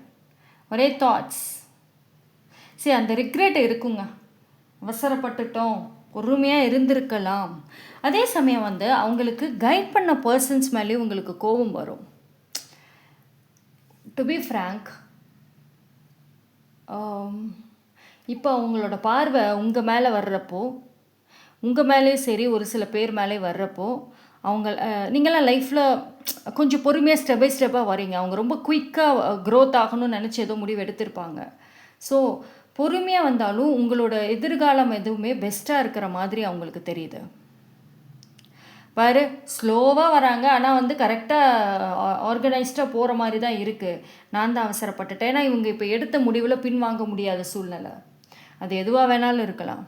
ஒரே தாட்ஸ். சரி, அந்த ரிக்ரெட் இருக்குங்க. அவசரப்பட்டுட்டோம், பொறுமையாக இருந்திருக்கலாம். அதே சமயம் வந்து அவங்களுக்கு கைட் பண்ண பர்சன்ஸ் மேலேயும் உங்களுக்கு கோபம் வரும். டு பி ஃப்ராங்க், இப்போ அவங்களோட பார்வை உங்கள் மேலே வர்றப்போ, உங்கள் மேலேயும் சரி ஒரு சில பேர் மேலே வர்றப்போ, அவங்க நீங்களாம் லைஃப்பில் கொஞ்சம் பொறுமையாக ஸ்டெப் பை ஸ்டெப்பாக வரீங்க. அவங்க ரொம்ப குயிக்காக க்ரோத் ஆகணும்னு நினச்சி ஏதோ முடிவு எடுத்திருப்பாங்க. ஸோ பொறுமையாக வந்தாலும் உங்களோட எதிர்காலம் எதுவுமே பெஸ்ட்டாக இருக்கிற மாதிரி அவங்களுக்கு தெரியுது. பாரு, ஸ்லோவாக வராங்க, ஆனால் வந்து கரெக்டாக ஆர்கனைஸ்டாக போகிற மாதிரி தான் இருக்குது. நான் தான் அவசரப்பட்டுட்டேன். ஏன்னா இவங்க இப்போ எடுத்த முடிவில் பின்வாங்க முடியாத சூழ்நிலை. அது எதுவாக வேணாலும் இருக்கலாம்.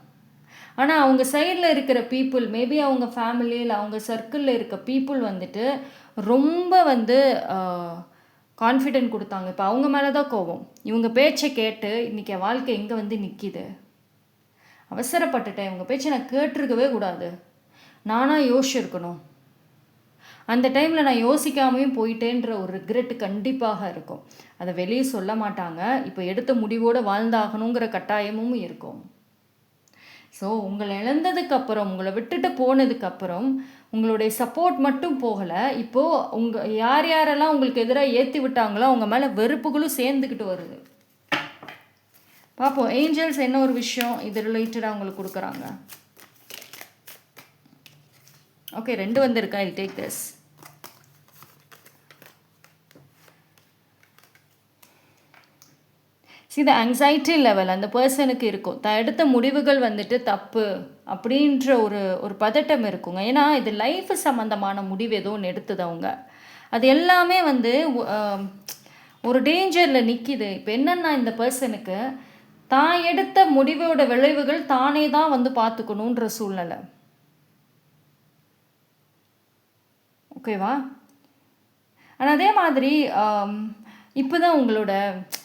ஆனால் அவங்க சைடில் இருக்கிற பீப்புள், மேபி அவங்க ஃபேமிலியில் அவங்க சர்க்கிளில் இருக்க பீப்புள் வந்துட்டு ரொம்ப வந்து கான்ஃபிடென்ட் கொடுத்தாங்க. இப்போ அவங்க மேலே தான் கோபம். இவங்க பேச்சை கேட்டு இன்றைக்கி என் வாழ்க்கை எங்கே வந்து நிற்கிது. அவசரப்பட்டுட்டேன், இவங்க பேச்சை நான் கேட்டிருக்கவே கூடாது, நானாக யோசிச்சிருக்கணும். அந்த டைமில் நான் யோசிக்காமையும் போயிட்டேன்ற ஒரு ரிக்ரெட் கண்டிப்பாக இருக்கும். அதை வெளியே சொல்ல மாட்டாங்க. இப்போ எடுத்த முடிவோடு வாழ்ந்தாகணுங்கிற கட்டாயமும் இருக்கும். ஸோ உங்களை இழந்ததுக்கப்புறம், உங்களை விட்டுட்டு போனதுக்கப்புறம் உங்களுடைய சப்போர்ட் மட்டும் போகலை. இப்போது யார் யாரெல்லாம் உங்களுக்கு எதிராக ஏற்றி விட்டாங்களோ அவங்க மேலே வெறுப்புகளும் சேர்ந்துக்கிட்டு வருது. பார்ப்போம் ஏஞ்சல்ஸ் என்ன ஒரு விஷயம் இது ரிலேட்டடாக உங்களுக்கு கொடுக்குறாங்க. ஓகே, 2 வந்திருக்கா. I take this. இந்த ஆங்ஸைட்டி லெவல் அந்த பர்சனுக்கு இருக்கும். எடுத்த முடிவுகள் வந்துட்டு தப்பு அப்படின்ற ஒரு பதட்டம் இருக்குங்க. ஏன்னா இது லைஃப் சம்மந்தமான முடிவு ஏதோ ஒன்று எடுத்தது அவங்க. அது எல்லாமே வந்து ஒரு டேஞ்சரில் நிற்கிது. இப்போ என்னென்னா இந்த பர்சனுக்கு தான் எடுத்த முடிவோட விளைவுகள் தானே தான் வந்து பார்த்துக்கணுன்ற சூழ்நிலை. ஓகேவா? ஆனால் அதே மாதிரி இப்போ தான் உங்களோட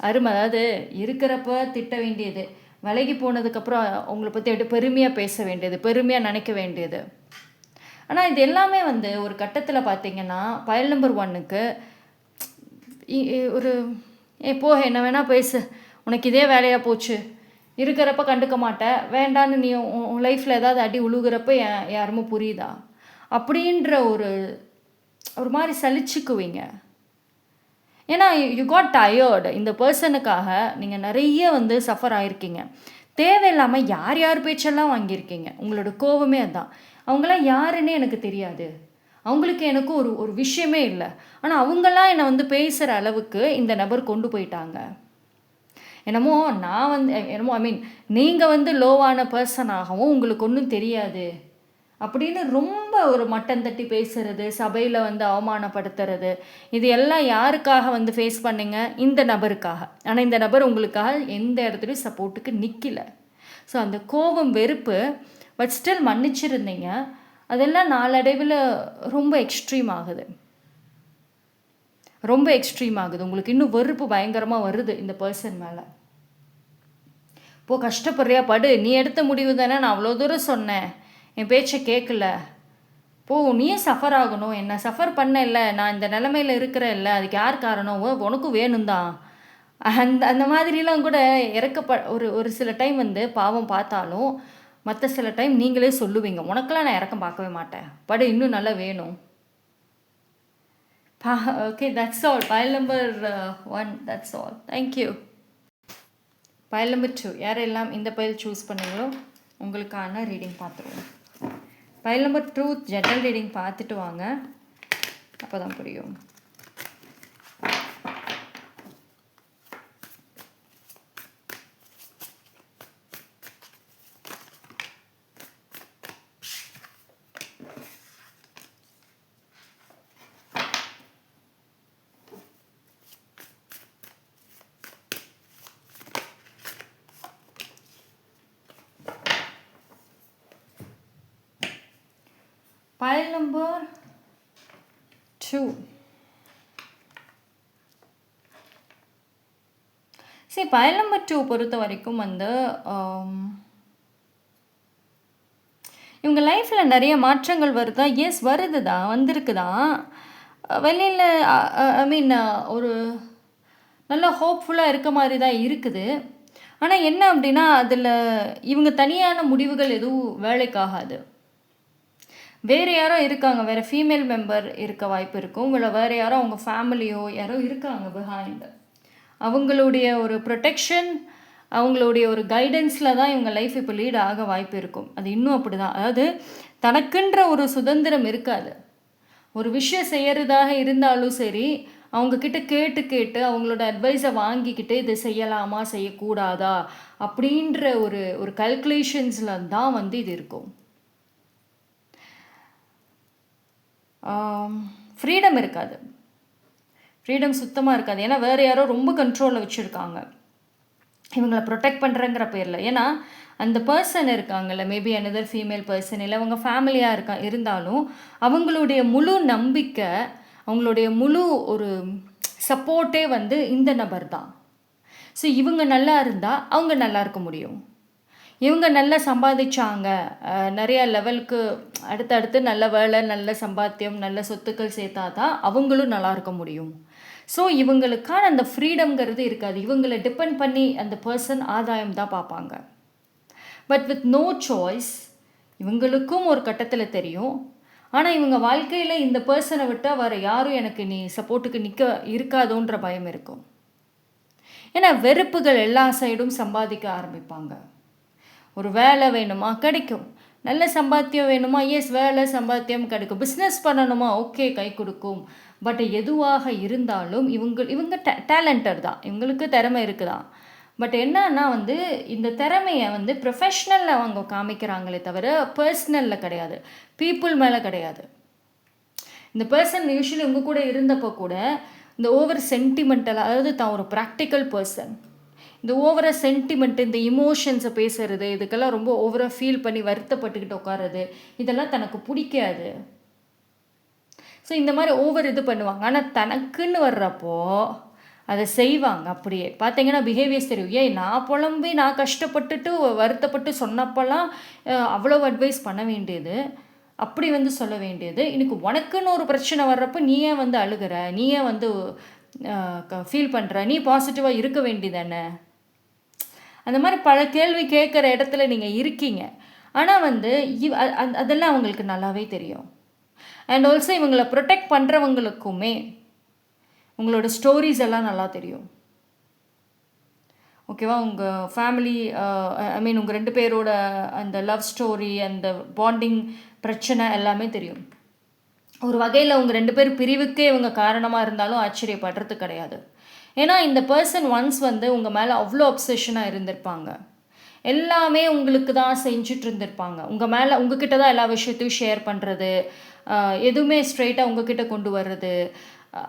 அருமை, அதாவது இருக்கிறப்ப திட்ட வேண்டியது, விலகி போனதுக்கப்புறம் உங்களை பற்றி பெருமையாக பேச வேண்டியது, பெருமையாக நினைக்க வேண்டியது. ஆனால் இது எல்லாமே வந்து ஒரு கட்டத்தில் பார்த்தீங்கன்னா பயல் நம்பர் 1க்கு ஒரு போக என்ன வேணால் பேசு, உனக்கு இதே வேலையாக போச்சு, இருக்கிறப்ப கண்டுக்க மாட்டேன், வேண்டான்னு நீ உன் லைஃப்பில் ஏதாவது அடி உழுகிறப்ப யாருமே புரியுதா அப்படின்ற ஒரு மாதிரி சலிச்சுக்குவீங்க. ஏன்னா யூ காட் டயர்டு. இந்த பர்சனுக்காக நீங்கள் நிறைய வந்து சஃபர் ஆகிருக்கீங்க. தேவையில்லாமல் யார் யார் பேச்செல்லாம் வாங்கியிருக்கீங்க. உங்களோட கோபமே அதுதான். அவங்களாம் யாருன்னே எனக்கு தெரியாது, அவங்களுக்கு எனக்கு ஒரு விஷயமே இல்லை, ஆனால் அவங்களாம் என்னை வந்து பேசுகிற அளவுக்கு இந்த நபர் கொண்டு போயிட்டாங்க. என்னமோ நான் வந்து என்னமோ நீங்கள் வந்து லோவான பர்சனாகவும் உங்களுக்கு ஒன்றும் தெரியாது அப்படின்னு ரொம்ப ஒரு மட்டம் தட்டி பேசுறது, சபையில் வந்து அவமானப்படுத்துறது, இது எல்லாம் யாருக்காக வந்து ஃபேஸ் பண்ணிங்க? இந்த நபருக்காக. ஆனால் இந்த நபர் உங்களுக்காக எந்த இடத்துலையும் சப்போர்ட்டுக்கு நிற்கல. ஸோ அந்த கோபம், வெறுப்பு, பட் ஸ்டில் மன்னிச்சிருந்தீங்க, அதெல்லாம் நாளடைவில் ரொம்ப எக்ஸ்ட்ரீம் ஆகுது. ரொம்ப எக்ஸ்ட்ரீம் ஆகுது. உங்களுக்கு இன்னும் வெறுப்பு பயங்கரமாக வருது இந்த பர்சன் மேலே. இப்போது கஷ்டப்படுறியா, படு, நீ எடுத்த முடிவு தானே, நான் அவ்வளோ தூரம் சொன்னேன், என் பேச்சை கேட்கல, நீயே சஃபர் ஆகணும், என்ன சஃபர் பண்ண இல்லை, நான் இந்த நிலமையில இருக்கிறேன் இல்லை, அதுக்கு யார் காரணம், உனக்கும் வேணும் தான். அந்த அந்த மாதிரிலாம் கூட ஒரு ஒரு சில டைம் வந்து பாவம் பார்த்தாலும், மற்ற சில டைம் நீங்களே சொல்லுவீங்க, உனக்கெல்லாம் நான் இறக்கம் பார்க்கவே மாட்டேன், பட் இன்னும் நல்லா வேணும். Okay, that's all. File number 1, that's all. Thank you. File number 2, யாரெல்லாம் இந்த பைல் சூஸ் பண்ணீங்களோ உங்களுக்கான ரீடிங் பார்த்துருவோம். பைல் நம்பர் 2 ஜெனரல் ரீடிங் பார்த்துட்டு வாங்க, அப்போ தான் புரியும். Pile number 2. சரி, pile number 2 பொறுத்த வரைக்கும் வந்து இவங்க லைஃப்பில் நிறைய மாற்றங்கள் வருதா? எஸ், வருது தான், வந்திருக்கு தான். வெளியில் ஐ மீன் ஒரு நல்ல ஹோப்ஃபுல்லாக இருக்க மாதிரி தான் இருக்குது. ஆனால் என்ன அப்படின்னா, அதில் இவங்க தனியான முடிவுகள் எதுவும் வேலைக்காகாது. வேறு யாரோ இருக்காங்க, வேறு ஃபீமேல் மெம்பர் இருக்க வாய்ப்பு இருக்கும், இல்லை வேறு யாரோ அவங்க ஃபேமிலியோ யாரோ இருக்காங்க பிஹைண்ட். அவங்களுடைய ஒரு ப்ரொடெக்ஷன், அவங்களுடைய ஒரு கைடன்ஸில் தான் இவங்க லைஃப் இப்போ லீட் ஆக வாய்ப்பு இருக்கும். அது இன்னும் அப்படி தான். அதாவது தனக்குன்ற ஒரு சுதந்திரம் இருக்காது. ஒரு விஷயம் செய்கிறதாக இருந்தாலும் சரி, அவங்கக்கிட்ட கேட்டு அவங்களோட அட்வைஸை வாங்கிக்கிட்டு இதை செய்யலாமா செய்யக்கூடாதா அப்படின்ற ஒரு ஒரு கல்குலேஷன்ஸில் தான் வந்து இது இருக்கும். ஃப்ரீடம் இருக்காது, ஃப்ரீடம் சுத்தமாக இருக்காது. ஏன்னா வேறு யாரோ ரொம்ப கண்ட்ரோலில் வச்சுருக்காங்க இவங்களை ப்ரொடெக்ட் பண்ணுறங்கிற பேரில். ஏன்னா அந்த பர்சன் இருக்காங்கல்ல, மேபி அனதர் ஃபீமேல் பர்சன், இல்லை அவங்க ஃபேமிலியாக இருந்தாலும் அவங்களுடைய முழு நம்பிக்கை, அவங்களுடைய முழு ஒரு சப்போர்ட்டே வந்து இந்த நபர் தான். ஸோ இவங்க நல்லா இருந்தால் அவங்க நல்லா இருக்க முடியும். இவங்க நல்லா சம்பாதிச்சாங்க, நிறையா லெவலுக்கு அடுத்தடுத்து நல்ல வேலை, நல்ல சம்பாத்தியம், நல்ல சொத்துக்கள் சேர்த்தா தான் அவங்களும் நல்லா இருக்க முடியும். ஸோ இவங்களுக்கான அந்த ஃப்ரீடம்ங்கிறது இருக்காது. இவங்களை டிபெண்ட் பண்ணி அந்த பர்சன் ஆதாயம் தான் பார்ப்பாங்க. பட் வித் நோ சாய்ஸ், இவங்களுக்கும் ஒரு கட்டத்தில் தெரியும். ஆனால் இவங்க வாழ்க்கையில் இந்த பர்சனை விட்டால் வேறு யாரும் எனக்கு நீ சப்போர்ட்டுக்கு இருக்காதோன்ற பயம் இருக்கும். ஏன்னா வெறுப்புகள் எல்லா சைடும் சம்பாதிக்க ஆரம்பிப்பாங்க. ஒரு வேலை வேணுமா, கிடைக்கும். நல்ல சம்பாத்தியம் வேணுமா, எஸ், வேலை சம்பாத்தியம் கிடைக்கும். பிஸ்னஸ் பண்ணணுமா, ஓகே, கை கொடுக்கும். பட் எதுவாக இருந்தாலும் இவங்க டேலண்டட் தான், இவங்களுக்கு திறமை இருக்குதான். பட் என்னன்னா வந்து இந்த திறமையை வந்து ப்ரொஃபஷ்னலில் அவங்க காமிக்கிறாங்களே தவிர பர்சனலில் கிடையாது, பீப்புள் மேலே கிடையாது. இந்த பர்சன் யூஸ்வலி உங்கள் கூட இருந்தப்போ கூட இந்த ஓவர் சென்டிமெண்டல், அதாவது தான் ஒரு ப்ராக்டிக்கல் பர்சன், இந்த ஓவராக சென்டிமெண்ட், இந்த இமோஷன்ஸை பேசுறது, இதுக்கெல்லாம் ரொம்ப ஓவராக ஃபீல் பண்ணி வருத்தப்பட்டுக்கிட்டு உட்காறது, இதெல்லாம் தனக்கு பிடிக்காது. ஸோ இந்த மாதிரி ஓவர் இது பண்ணுவாங்க. ஆனால் தனக்குன்னு வர்றப்போ அதை செய்வாங்க. அப்படியே பார்த்தீங்கன்னா பிஹேவியர்ஸ் தெரியும். நான் புலம்பி நான் கஷ்டப்பட்டுட்டு வருத்தப்பட்டு சொன்னப்பெல்லாம் அவ்வளோ அட்வைஸ் பண்ண வேண்டியது, அப்படி வந்து சொல்ல வேண்டியது, இன்னைக்கு உனக்குன்னு ஒரு பிரச்சனை வர்றப்போ நீ ஏன் வந்து அழுகிற, நீ ஏன் வந்து ஃபீல் பண்ணுற, நீ பாசிட்டிவாக இருக்க வேண்டியதானே. அந்த மாதிரி பல கேள்வி கேட்குற இடத்துல நீங்கள் இருக்கீங்க. ஆனால் வந்து அதெல்லாம் அவங்களுக்கு நல்லாவே தெரியும். அண்ட் ஆல்சோ இவங்களை ப்ரொடெக்ட் பண்ணுறவங்களுக்குமே உங்களோட ஸ்டோரிஸ் எல்லாம் நல்லா தெரியும். ஓகேவா? உங்கள் ஃபேமிலி, ஐ மீன் உங்கள் 2 பேரோட அந்த லவ் ஸ்டோரி, அந்த பாண்டிங் பிரச்சனை எல்லாமே தெரியும். ஒரு வகையில் உங்கள் 2 பேர் பிரிவுக்கே இவங்க காரணமாக இருந்தாலும் ஆச்சரியப்படுறது கிடையாது. ஏன்னா இந்த பர்சன் ஒன்ஸ் வந்து உங்கள் மேலே அவ்வளோ அப்சஷனாக இருந்திருப்பாங்க. எல்லாமே உங்களுக்கு தான் செஞ்சுட்டு இருந்திருப்பாங்க. உங்கள் மேலே உங்ககிட்ட தான் எல்லா விஷயத்தையும் ஷேர் பண்ணுறது, எதுவுமே ஸ்ட்ரெயிட்டாக உங்ககிட்ட கொண்டு வர்றது.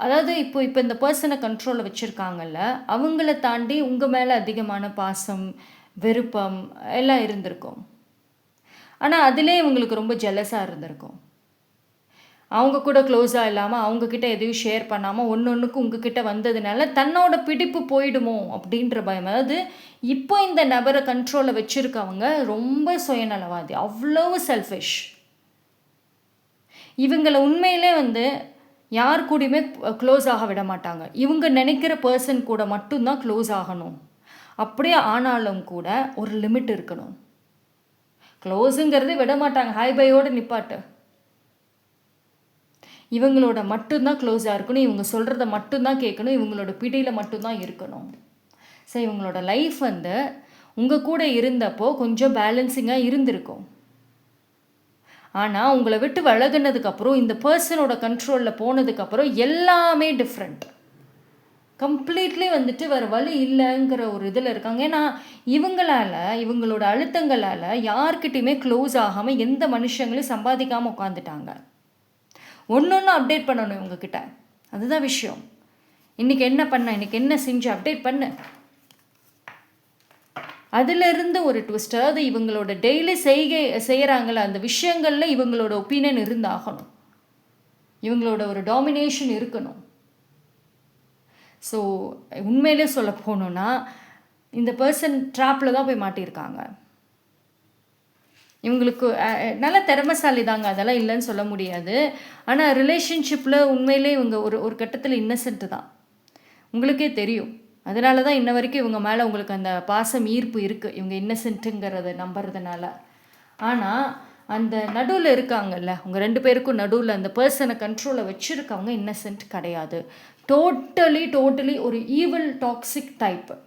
அதாவது இப்போ இந்த பர்சனை கண்ட்ரோலில் வச்சுருக்காங்கல்ல, அவங்கள தாண்டி உங்கள் மேலே அதிகமான பாசம், விருப்பம் எல்லாம் இருந்திருக்கும். ஆனால் அதிலே உங்களுக்கு ரொம்ப ஜெலஸாக இருந்திருக்கும். அவங்க கூட க்ளோஸாக இல்லாமல், அவங்கக்கிட்ட எதையும் ஷேர் பண்ணாமல் ஒன்றுக்கு உங்ககிட்ட வந்ததுனால தன்னோட பிடிப்பு போயிடுமோ அப்படின்ற பயம். அதாவது இப்போ இந்த நபரை கண்ட்ரோலில் வச்சுருக்கவங்க ரொம்ப சுயநலவாதி, அவ்வளவு செல்ஃபிஷ். இவங்கள உண்மையிலே வந்து யார் கூடயுமே க்ளோஸ் ஆக விட மாட்டாங்க. இவங்க நினைக்கிற பர்சன் கூட மட்டும்தான் க்ளோஸ் ஆகணும். அப்படியே ஆனாலும் கூட ஒரு லிமிட் இருக்கணும். க்ளோஸுங்கிறதே விட மாட்டாங்க. ஹாய் பையோடு நிப்பாட்டு. இவங்களோட மட்டும்தான் க்ளோஸாக இருக்கணும். இவங்க சொல்கிறத மட்டும்தான் கேட்கணும். இவங்களோட பிடியில் மட்டும்தான் இருக்கணும். ஸோ இவங்களோட லைஃப் வந்து உங்கள் கூட இருந்தப்போ கொஞ்சம் பேலன்சிங்காக இருந்திருக்கும். ஆனால் உங்களை விட்டு விலகுனதுக்கப்புறம் இந்த பர்சனோட கண்ட்ரோலில் போனதுக்கப்புறம் எல்லாமே டிஃப்ரெண்ட். கம்ப்ளீட்லி வந்துட்டு வேறு வழி இல்லைங்கிற ஒரு இதில் இருக்காங்க. ஏன்னா இவங்களோட அழுத்தங்களால் யார்கிட்டையுமே க்ளோஸ் ஆகாமல் எந்த மனுஷங்களையும் சம்பாதிக்காமல் உட்காந்துட்டாங்க. ஒன்று அப்டேட் பண்ணணும் இவங்கக்கிட்ட. அதுதான் விஷயம். இன்றைக்கி என்ன பண்ண, இன்றைக்கி என்ன செஞ்சு அப்டேட் பண்ணு. அதிலிருந்து ஒரு ட்விஸ்ட், அது இவங்களோட டெய்லி செய்கிறாங்கள அந்த விஷயங்களில் இவங்களோட ஒப்பீனியன் இருந்தாகணும். இவங்களோட ஒரு டாமினேஷன் இருக்கணும். ஸோ உண்மையிலே சொல்ல போகணுன்னா இந்த பர்சன் ட்ராப்பில் தான் போய் மாட்டியிருக்காங்க. இவங்களுக்கு நல்ல திறமைசாலி தாங்க, அதெல்லாம் இல்லைன்னு சொல்ல முடியாது. ஆனால் ரிலேஷன்ஷிப்பில் உண்மையிலே இவங்க ஒரு கட்டத்தில் இன்னசென்ட்டு தான், உங்களுக்கே தெரியும். அதனால தான் இன்ன வரைக்கும் இவங்க மேலே உங்களுக்கு அந்த பாசம் ஈர்ப்பு இருக்குது, இவங்க இன்னசென்ட்டுங்கிறத நம்புறதுனால. ஆனால் அந்த நடுவில் இருக்காங்கல்ல, உங்கள் 2 பேருக்கும் நடுவில் அந்த பர்சனை கண்ட்ரோலில் வச்சுருக்கவங்க இன்னசென்ட் கிடையாது. டோட்டலி ஒரு ஈவில் டாக்ஸிக் டைப்பு.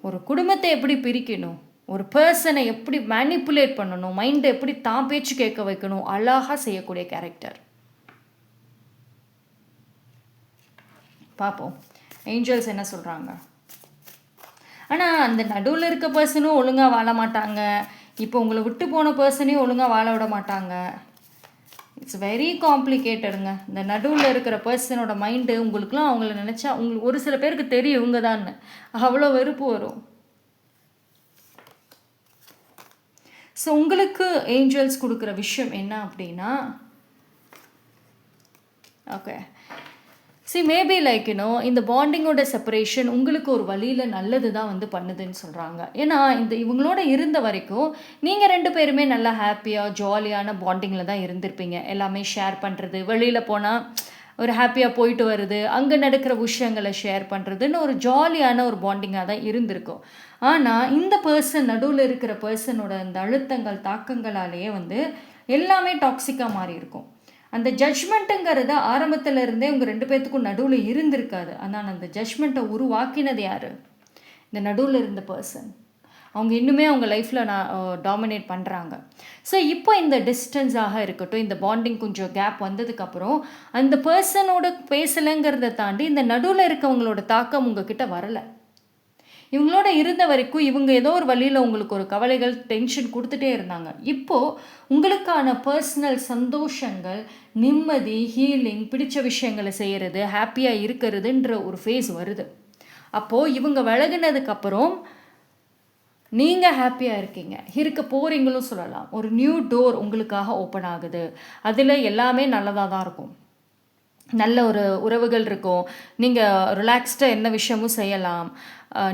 ஒரு குடும்பத்தை எப்படி பிரிக்கணும், ஒரு பர்சனை எப்படி மேனிப்புலேட் பண்ணணும், மைண்டை எப்படி தான் பேச்சு கேட்க வைக்கணும், அழகாக செய்யக்கூடிய கேரக்டர். பார்ப்போம் ஏஞ்சல்ஸ் என்ன சொல்கிறாங்க. ஆனால் அந்த நடுவில் இருக்க பர்சனும் ஒழுங்காக வாழ மாட்டாங்க. இப்போ உங்களை விட்டு போன பர்சனையும் ஒழுங்காக வாழ விட மாட்டாங்க. இட்ஸ் வெரி காம்ப்ளிகேட்டடுங்க. இந்த நடுவில் இருக்கிற பர்சனோட மைண்டு உங்களுக்குலாம் அவங்கள நினச்சா உங்களுக்கு ஒரு சில பேருக்கு தெரியும் இவங்க தான், அவ்வளோ வெறுப்பு வரும். ஸோ உங்களுக்கு ஏஞ்சல்ஸ் கொடுக்குற விஷயம் என்ன அப்படின்னா, ஓகே மேபி லைக் இந்த பாண்டிங்கோட செப்பரேஷன் உங்களுக்கு ஒரு வழியில் நல்லது தான் வந்து பண்ணுதுன்னு சொல்கிறாங்க. ஏன்னா இவங்களோட இருந்த வரைக்கும் நீங்கள் 2 பேருமே நல்லா ஹாப்பியாக ஜாலியான பாண்டிங்கில் தான் இருந்திருப்பீங்க. எல்லாமே ஷேர் பண்ணுறது, வெளியில் போனால் ஒரு ஹாப்பியாக போயிட்டு வருது, அங்கே நடக்கிற விஷயங்களை ஷேர் பண்ணுறதுன்னு ஒரு ஜாலியான ஒரு பாண்டிங்காக தான் இருந்திருக்கும். ஆனால் இந்த பர்சன் நடுவில் இருக்கிற பர்சனோட அந்த அழுத்தங்கள் தாக்கங்களாலேயே வந்து எல்லாமே டாக்ஸிக்காக மாறி இருக்கும். அந்த ஜட்ஜ்மெண்ட்டுங்கிறத ஆரம்பத்தில் இருந்தே உங்கள் 2 பேர்த்துக்கும் நடுவில் இருந்திருக்காது. ஆனால் அந்த ஜட்ஜ்மெண்ட்டை உருவாக்கினது யார்? இந்த நடுவில் இருந்த பர்சன். அவங்க இன்னுமே அவங்க லைஃப்பில் டாமினேட் பண்ணுறாங்க. ஸோ இப்போ இந்த டிஸ்டன்ஸாக இருக்கட்டும், இந்த பாண்டிங் கொஞ்சம் கேப் வந்ததுக்கப்புறம் அந்த பர்சனோட பேசலைங்கிறத தாண்டி இந்த நடுவில் இருக்கவங்களோட தாக்கம் உங்ககிட்ட வரலை. இவங்களோட இருந்த வரைக்கும் இவங்க ஏதோ ஒரு வழியில் உங்களுக்கு ஒரு கவலைகள் டென்ஷன் கொடுத்துட்டே இருந்தாங்க. இப்போது உங்களுக்கான பர்சனல் சந்தோஷங்கள், நிம்மதி, ஹீலிங், பிடிச்ச விஷயங்களை செய்கிறது, ஹாப்பியாக இருக்கிறதுன்ற ஒரு ஃபேஸ் வருது. அப்போது இவங்க விலகினதுக்கப்புறம் நீங்கள் ஹாப்பியாக இருக்க போகிறீங்களும் சொல்லலாம். ஒரு நியூ டோர் உங்களுக்காக ஓப்பன் ஆகுது. அதில் எல்லாமே நல்லதாக தான் இருக்கும். நல்ல ஒரு உறவுகள் இருக்கும். நீங்கள் ரிலாக்ஸ்டாக என்ன விஷயமும் செய்யலாம்.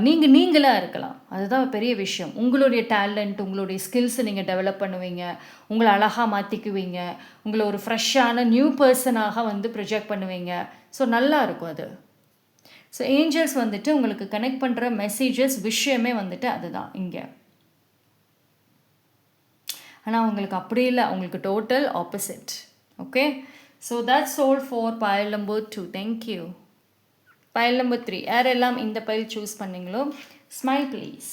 நீங்களாக இருக்கலாம். அதுதான் பெரிய விஷயம். உங்களுடைய டேலண்ட், உங்களுடைய ஸ்கில்ஸை நீங்கள் டெவலப் பண்ணுவீங்க. உங்களை அழகாக மாற்றிக்குவீங்க. உங்களை ஒரு ஃப்ரெஷ்ஷான நியூ பர்சனாக வந்து ப்ரொஜெக்ட் பண்ணுவீங்க. ஸோ நல்லா இருக்கும் அது. ஸோ ஏஞ்சல்ஸ் வந்துட்டு உங்களுக்கு கனெக்ட் பண்ணுற மெசேஜஸ் விஷயமே வந்துட்டு அதுதான் இங்கே. ஆனால் உங்களுக்கு அப்படி இல்லை, உங்களுக்கு total opposite. Okay, so that's all for pile number 2. Thank you. Pile number 3, யாரெல்லாம் இந்த பைல் சூஸ் பண்ணீங்களோ smile please.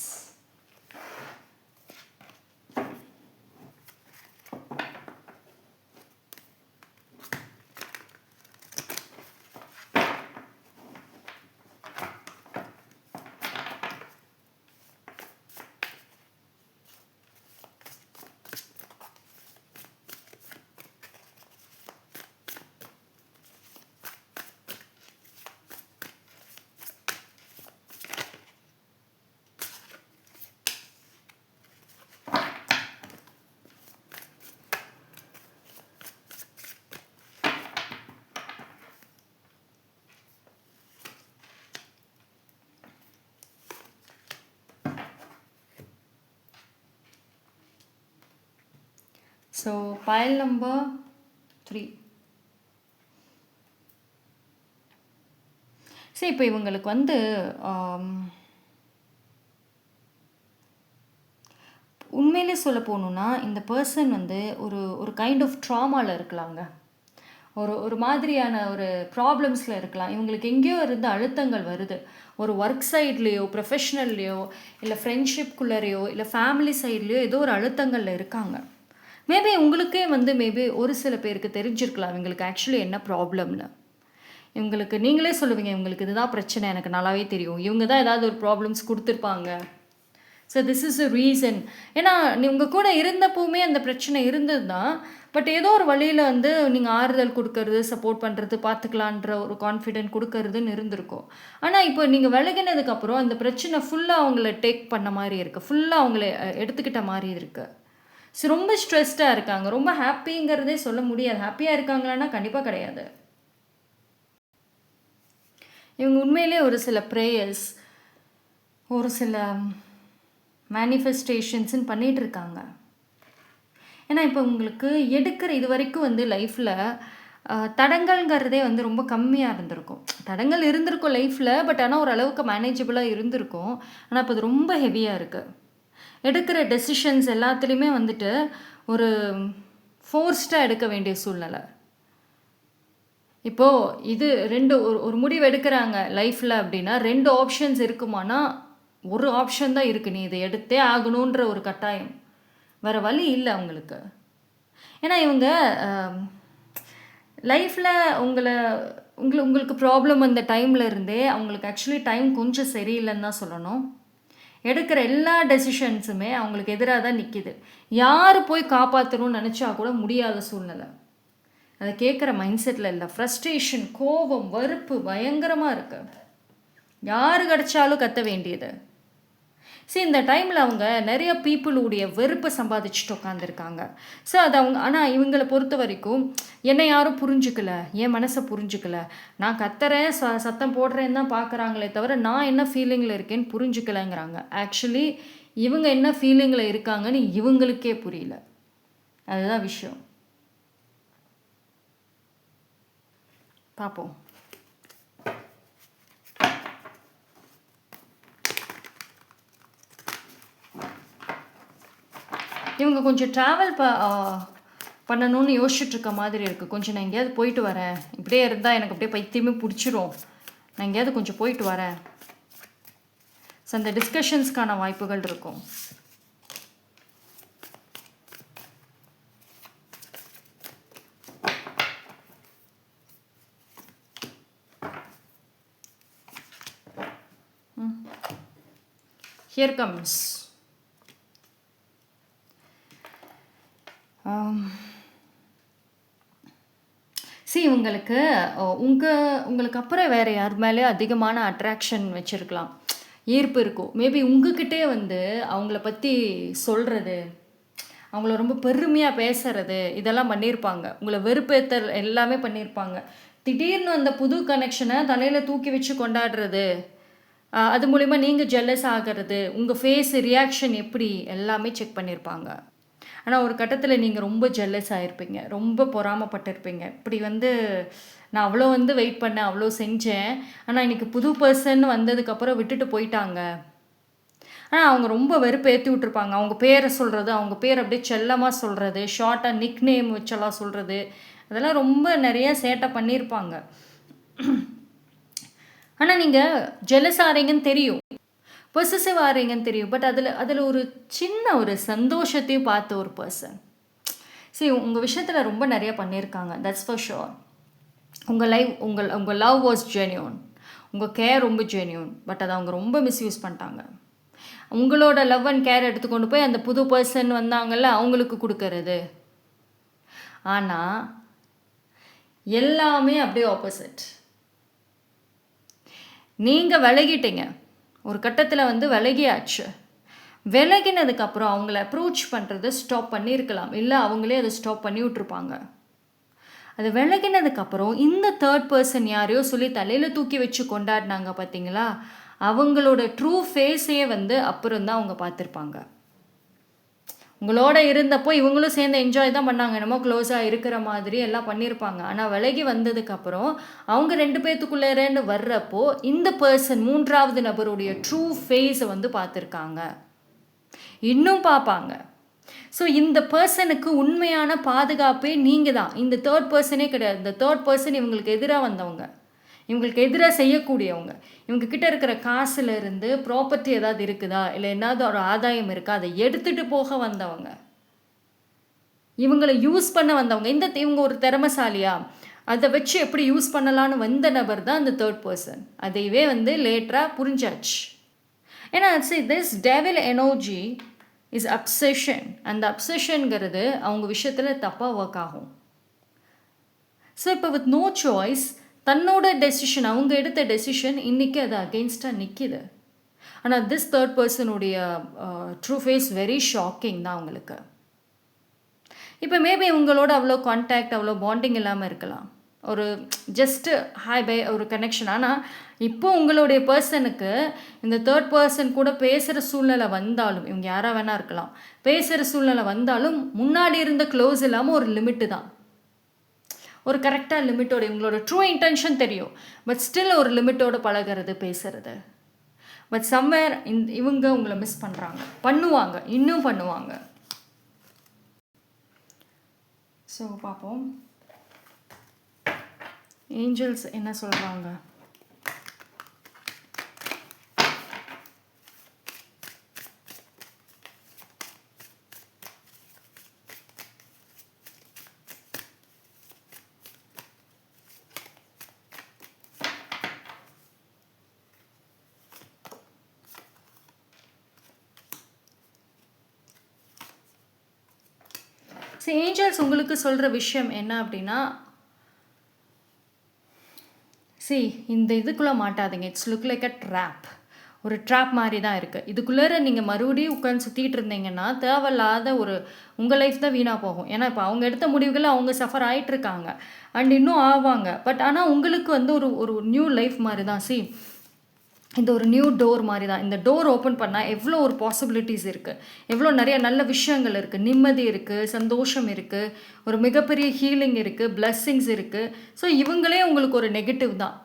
So pile number 3. சரி, இப்போ இவங்களுக்கு வந்து உண்மையிலே சொல்ல போகணுன்னா இந்த பர்சன் வந்து ஒரு ஒரு கைண்ட் ஆஃப் ட்ராமாவில் இருக்கலாங்க. ஒரு ஒரு மாதிரியான ஒரு ப்ராப்ளம்ஸில் இருக்கலாம். இவங்களுக்கு எங்கேயோ இருந்து அழுத்தங்கள் வருது. ஒரு ஒர்க் சைட்லேயோ, ப்ரொஃபஷ்னல்லையோ, இல்லை ஃப்ரெண்ட்ஷிப்குள்ளரையோ, இல்லை ஃபேமிலி சைட்லேயோ ஏதோ ஒரு அழுத்தங்களில் இருக்காங்க. மேபி உங்களுக்கே வந்து மேபி ஒரு சில பேருக்கு தெரிஞ்சிருக்கலாம் இவங்களுக்கு ஆக்சுவலி என்ன ப்ராப்ளம்னு. இவங்களுக்கு நீங்களே சொல்லுவீங்க, இவங்களுக்கு இதுதான் பிரச்சனை, எனக்கு நல்லாவே தெரியும், இவங்க தான் ஏதாவது ஒரு ப்ராப்ளம்ஸ் கொடுத்துருப்பாங்க. So this is a reason. ஏன்னா உங்கள் கூட இருந்தப்போவுமே அந்த பிரச்சனை இருந்தது தான். பட் ஏதோ ஒரு வழியில் வந்து நீங்கள் ஆறுதல் கொடுக்கறது, சப்போர்ட் பண்ணுறது, பார்த்துக்கலான்ற ஒரு கான்ஃபிடென்ட் கொடுக்கறதுன்னு இருந்திருக்கும். ஆனால் இப்போ நீங்கள் விலகினதுக்கப்புறம் அந்த பிரச்சனை ஃபுல்லாக அவங்கள டேக் பண்ண மாதிரி இருக்குது, ஃபுல்லாக அவங்கள எடுத்துக்கிட்ட மாதிரி இருக்குது. ஸோ ரொம்ப ஸ்ட்ரெஸ்டாக இருக்காங்க. ரொம்ப ஹாப்பிங்கிறதே சொல்ல முடியாது. ஹாப்பியாக இருக்காங்களான்னா கண்டிப்பாக கிடையாது. இவங்க உண்மையிலே ஒரு சில ப்ரேயர்ஸ், ஒரு சில மேனிஃபெஸ்டேஷன்ஸ்ன்னு பண்ணிகிட்டு இருக்காங்க. ஏன்னா இப்போ உங்களுக்கு எடுக்கிற இது வரைக்கும் வந்து லைஃப்பில் தடங்கல்ங்கிறதே வந்து ரொம்ப கம்மியாக இருந்திருக்கும். தடங்கள் இருந்திருக்கும் லைஃப்பில், பட் ஆனால் ஓரளவுக்கு மேனேஜபிளாக இருந்திருக்கும். ஆனால் இப்போ அது ரொம்ப ஹெவியாக இருக்குது. எடுக்கிற டெசிஷன்ஸ் எல்லாத்துலேயுமே வந்துட்டு ஒரு ஃபோர்ஸ்டாக எடுக்க வேண்டிய சூழ்நிலை. இப்போது இது ஒரு முடிவு எடுக்கிறாங்க லைஃப்பில் அப்படின்னா 2 ஆப்ஷன்ஸ் இருக்குமானா ஒரு ஆப்ஷன் தான் இருக்குது, நீ இதை எடுத்தே ஆகணுன்ற ஒரு கட்டாயம். வேறு வழி இல்லை அவங்களுக்கு. ஏன்னா இவங்க லைஃப்பில் உங்களுக்கு ப்ராப்ளம் அந்த டைமில் இருந்தே அவங்களுக்கு ஆக்சுவலி டைம் கொஞ்சம் சரியில்லைன்னு தான் சொல்லணும். எடுக்கிற எல்லா டெசிஷன்ஸுமே அவங்களுக்கு எதிராக தான் நிற்கிது. யார் போய் காப்பாற்றணும்னு நினச்சா கூட முடியாத சூழ்நிலை. அதை கேட்குற மைண்ட் செட்டில் இல்லை. ஃப்ரஸ்ட்ரேஷன், கோபம், வெறுப்பு பயங்கரமாக இருக்குது. யார் கிடச்சாலும் கத்த வேண்டியது. சரி, இந்த டைமில் அவங்க நிறைய பீப்புளுடைய வெறுப்பை சம்பாதிச்சுட்டு உட்காந்துருக்காங்க. ஸோ அது அவங்க, ஆனால் இவங்களை பொறுத்த வரைக்கும் என்னை யாரும் புரிஞ்சுக்கல, என் மனசை புரிஞ்சுக்கல, நான் கத்துறேன் சத்தம் போடுறேன்னு தான் பார்க்குறாங்களே தவிர நான் என்ன ஃபீலிங்கில் இருக்கேன்னு புரிஞ்சுக்கலைங்கிறாங்க. ஆக்சுவலி இவங்க என்ன ஃபீலிங்கில் இருக்காங்கன்னு இவங்களுக்கே புரியல. அதுதான் விஷயம். பார்ப்போம். இவங்க கொஞ்சம் ட்ராவல் பண்ணணும்னு யோசிச்சுட்ருக்க மாதிரி இருக்குது. கொஞ்சம் நான் எங்கேயாவது போயிட்டு வரேன், இப்படியே இருந்தால் எனக்கு அப்படியே பைத்தியமே பிடிச்சிரும், நான் எங்கேயாவது கொஞ்சம் போயிட்டு வரேன். ஸோ அந்த டிஸ்கஷன்ஸ்க்கான வாய்ப்புகள் இருக்கும். Here comes. இவங்களுக்கு உங்களுக்கு அப்புறம் வேறு யார் மேலே அதிகமான அட்ராக்ஷன் வச்சுருக்கலாம், ஈர்ப்பு இருக்கும். மேபி உங்ககிட்டே வந்து அவங்கள பற்றி சொல்கிறது, அவங்கள ரொம்ப பெருமையாக பேசுறது, இதெல்லாம் பண்ணியிருப்பாங்க. உங்களை வெறுப்பேற்ற எல்லாமே பண்ணியிருப்பாங்க. திடீர்னு அந்த புது கனெக்ஷனை தலையில் தூக்கி வச்சு கொண்டாடுறது, அது மூலிமா நீங்கள் ஜெல்லஸ் ஆகிறது, உங்கள் ஃபேஸ் ரியாக்ஷன் எப்படி எல்லாமே செக் பண்ணியிருப்பாங்க. ஆனால் ஒரு கட்டத்தில் நீங்கள் ரொம்ப ஜெல்லஸ் ஆகிருப்பீங்க, ரொம்ப பொறாமப்பட்டிருப்பீங்க. இப்படி வந்து நான் அவ்வளோ வந்து வெயிட் பண்ணேன், அவ்வளோ செஞ்சேன், ஆனால் இன்றைக்கி புது பர்சன் வந்ததுக்கப்புறம் விட்டுட்டு போயிட்டாங்க. ஆனால் அவங்க ரொம்ப வெறுப்பு ஏற்றி விட்டுருப்பாங்க. அவங்க பேரை சொல்கிறது, அவங்க பேர் அப்படியே செல்லமாக சொல்கிறது, ஷார்ட்டாக நிக் நேம் வச்செல்லாம் சொல்கிறது, அதெல்லாம் ரொம்ப நிறைய சேட்டை பண்ணியிருப்பாங்க. ஆனால் நீங்கள் ஜெலஸ் ஆகிறீங்கன்னு தெரியும், பொசசிவ் ஆகிறீங்கன்னு தெரியும். பட் அதில் ஒரு சின்ன ஒரு சந்தோஷத்தையும் பார்த்த ஒரு பர்சன். சரி, உங்கள் விஷயத்தில் ரொம்ப நிறைய பண்ணியிருக்காங்க, தட்ஸ் ஃபார் ஷோர். உங்கள் லவ் வாஸ் ஜென்யூன், உங்கள் கேர் ரொம்ப ஜென்யூன். பட் அதை அவங்க ரொம்ப மிஸ்யூஸ் பண்ணிட்டாங்க. உங்களோட லவ் அண்ட் கேர் எடுத்துக்கொண்டு போய் அந்த புது பர்சன் வந்தாங்கல்ல அவங்களுக்கு கொடுக்கறது. ஆனால் எல்லாமே அப்படியே ஆப்போசிட். நீங்கள் விலகிட்டீங்க, ஒரு கட்டத்தில் வந்து விலகியாச்சு. விலகினதுக்கப்புறம் அவங்கள அப்ரோச் பண்ணுறதை ஸ்டாப் பண்ணியிருக்கலாம், இல்லை அவங்களே அதை ஸ்டாப் பண்ணி விட்ருப்பாங்க. அது விலகினதுக்கப்புறம் இந்த தேர்ட் பர்சன் யாரையோ சொல்லி தலையில் தூக்கி வச்சு கொண்டாடினாங்க பார்த்தீங்களா, அவங்களோட ட்ரூ ஃபேஸையே வந்து அப்புறம் தான் அவங்க பார்த்துருப்பாங்க. உங்களோட இருந்தப்போ இவங்களும் சேர்ந்து என்ஜாய் தான் பண்ணாங்க, என்னமோ க்ளோஸாக இருக்கிற மாதிரி எல்லாம் பண்ணியிருப்பாங்க. ஆனால் விலகி வந்ததுக்கப்புறம் அவங்க 2 பேத்துக்குள்ளேன்னு வர்றப்போ இந்த பர்சன் 3வது நபருடைய ட்ரூ ஃபேஸை வந்து பார்த்துருக்காங்க, இன்னும் பார்ப்பாங்க. ஸோ இந்த பர்சனுக்கு உண்மையான பாதுகாப்பே நீங்கள் தான். இந்த தேர்ட் பர்சனே கிடையாது. இந்த தேர்ட் பர்சன் இவங்களுக்கு எதிராக வந்தவங்க, இவங்களுக்கு எதிராக செய்யக்கூடியவங்க. இவங்க கிட்ட இருக்கிற காசுல இருந்து ப்ராப்பர்ட்டி ஏதாவது இருக்குதா, இல்லை ஏதாவது ஒரு ஆதாயம் இருக்கா, அதை எடுத்துகிட்டு போக வந்தவங்க, இவங்களை யூஸ் பண்ண வந்தவங்க. இவங்க ஒரு திறமைசாலியா, அதை வச்சு எப்படி யூஸ் பண்ணலான்னு வந்த நபர் தான் இந்த தேர்ட் பர்சன். அதையவே வந்து லேட்டராக புரிஞ்சாச்சு. ஏன்னா this devil energy is obsession. அந்த அப்சஷனுங்கிறது அவங்க விஷயத்தில் தப்பாக ஒர்க் ஆகும். ஸோ இப்போ வித் நோ சாய்ஸ் தன்னோட டெசிஷன், அவங்க எடுத்த டெசிஷன் இன்றைக்கி அது அகெயின்ஸ்டாக நிற்கிது. ஆனால் திஸ் தேர்ட் பர்சனுடைய ட்ரூ ஃபேஸ் வெரி ஷாக்கிங் தான் அவங்களுக்கு. இப்போ மேபி உங்களோட அவ்வளோ கான்டாக்ட், அவ்வளோ பாண்டிங் இல்லாமல் இருக்கலாம், ஒரு ஜஸ்ட்டு ஹாய் பை ஒரு கனெக்ஷன். ஆனால் இப்போ உங்களுடைய பர்சனுக்கு இந்த தேர்ட் பர்சன் கூட பேசுகிற சூழ்நிலை வந்தாலும், இவங்க யாராக வேணா இருக்கலாம், பேசுகிற சூழ்நிலை வந்தாலும் முன்னாடி இருந்த க்ளோஸ் இல்லாமல் ஒரு லிமிட்டு தான், ஒரு கரெக்டாக லிமிட்டோட. இவங்களோட ட்ரூ இன்டென்ஷன் தெரியும், பட் ஸ்டில் ஒரு லிமிட்டோடு பழகிறது, பேசுகிறது. பட் சம்வேர் இவங்க உங்களை மிஸ் பண்ணுவாங்க, இன்னும் பண்ணுவாங்க. ஸோ பார்ப்போம் ஏஞ்சல்ஸ் என்ன சொல்கிறாங்க. ஏஞ்சல்ஸ் உங்களுக்கு சொல்கிற விஷயம் என்ன அப்படின்னா, இந்த இதுக்குள்ளே மாட்டாதீங்க. It's look like a trap. ஒரு ட்ராப் மாதிரி தான் இருக்குது. இதுக்குள்ளே நீங்கள் மறுபடியும் உட்காந்து சுற்றிட்டு இருந்தீங்கன்னா தேவையில்லாத உங்கள் லைஃப் தான் வீணாக போகும். ஏன்னா இப்போ அவங்க எடுத்த முடிவுகளை அவங்க சஃபர் ஆகிட்டுருக்காங்க அண்ட் இன்னும் ஆவாங்க. பட் ஆனால் உங்களுக்கு வந்து ஒரு நியூ லைஃப் மாதிரி தான். இந்த ஒரு நியூ டோர் மாதிரி தான். இந்த டோர் ஓப்பன் பண்ணால் எவ்வளோ ஒரு பாசிபிலிட்டிஸ் இருக்குது, எவ்வளோ நிறைய நல்ல விஷயங்கள் இருக்குது, நிம்மதி இருக்குது, சந்தோஷம் இருக்குது, ஒரு மிகப்பெரிய ஹீலிங் இருக்குது, பிளெஸ்ஸிங்ஸ் இருக்குது. ஸோ இவங்களே உங்களுக்கு ஒரு நெகட்டிவ் தான்,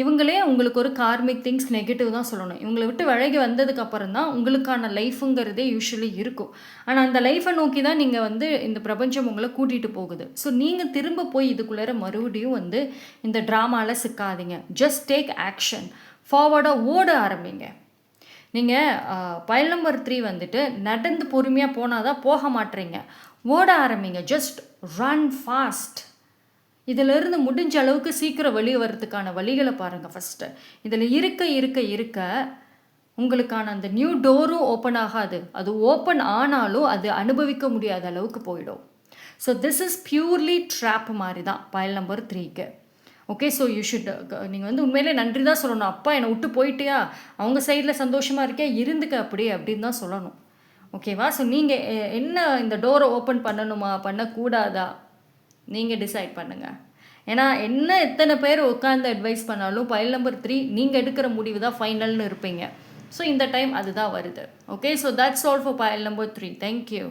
இவங்களே உங்களுக்கு ஒரு கார்மிக் திங்ஸ் நெகட்டிவ் தான் சொல்லணும். இவங்களை விட்டு விலகி வந்ததுக்கப்புறம் தான் உங்களுக்கான லைஃபுங்கிறதே யூஸ்வலி இருக்கும். ஆனால் அந்த லைஃப்பை நோக்கி தான் நீங்கள் வந்து இந்த பிரபஞ்சம் உங்களை கூட்டிகிட்டு போகுது. ஸோ நீங்கள் திரும்ப போய் இதுக்குள்ளே மறுபடியும் வந்து இந்த ட்ராமாவில் சிக்காதீங்க. Just take action. ஃபார்வர்டாக ஓட ஆரம்பிங்க. நீங்கள் பைல் நம்பர் 3 வந்துட்டு நடந்து பொறுமையாக போனால் தான் போக மாட்டீங்க, ஓட ஆரம்பிங்க. Just run fast. இதிலிருந்து முடிஞ்ச அளவுக்கு சீக்கிரம் வெளியே வர்றதுக்கான வழிகளை பாருங்கள் ஃபஸ்ட்டு. இதில் இருக்க உங்களுக்கான அந்த நியூ டோரும் ஓப்பன் ஆகாது. அது ஓப்பன் ஆனாலும் அது அனுபவிக்க முடியாத அளவுக்கு போயிடும். So this is purely trap மாதிரி தான் பைல் நம்பர் 3க்கு. ஓகே, ஸோ யூ ஷுட் நீங்கள் வந்து உண்மையிலே நன்றி தான் சொல்லணும். அப்பா என்னை விட்டு போயிட்டியா, அவங்க சைடில் சந்தோஷமாக இருக்கியா, இருந்துக்க அப்படின்னு தான் சொல்லணும். ஓகேவா? ஸோ நீங்கள் என்ன இந்த டோரை ஓப்பன் பண்ணணுமா பண்ணக்கூடாதா நீங்கள் டிசைட் பண்ணுங்கள். ஏன்னா எத்தனை பேர் உட்காந்து அட்வைஸ் பண்ணாலும் பைல் நம்பர் 3 நீங்கள் எடுக்கிற முடிவு தான் ஃபைனல்னு இருப்பீங்க. ஸோ இந்த டைம் அதுதான் வருது. Okay, so that's all for file number 3. Thank you.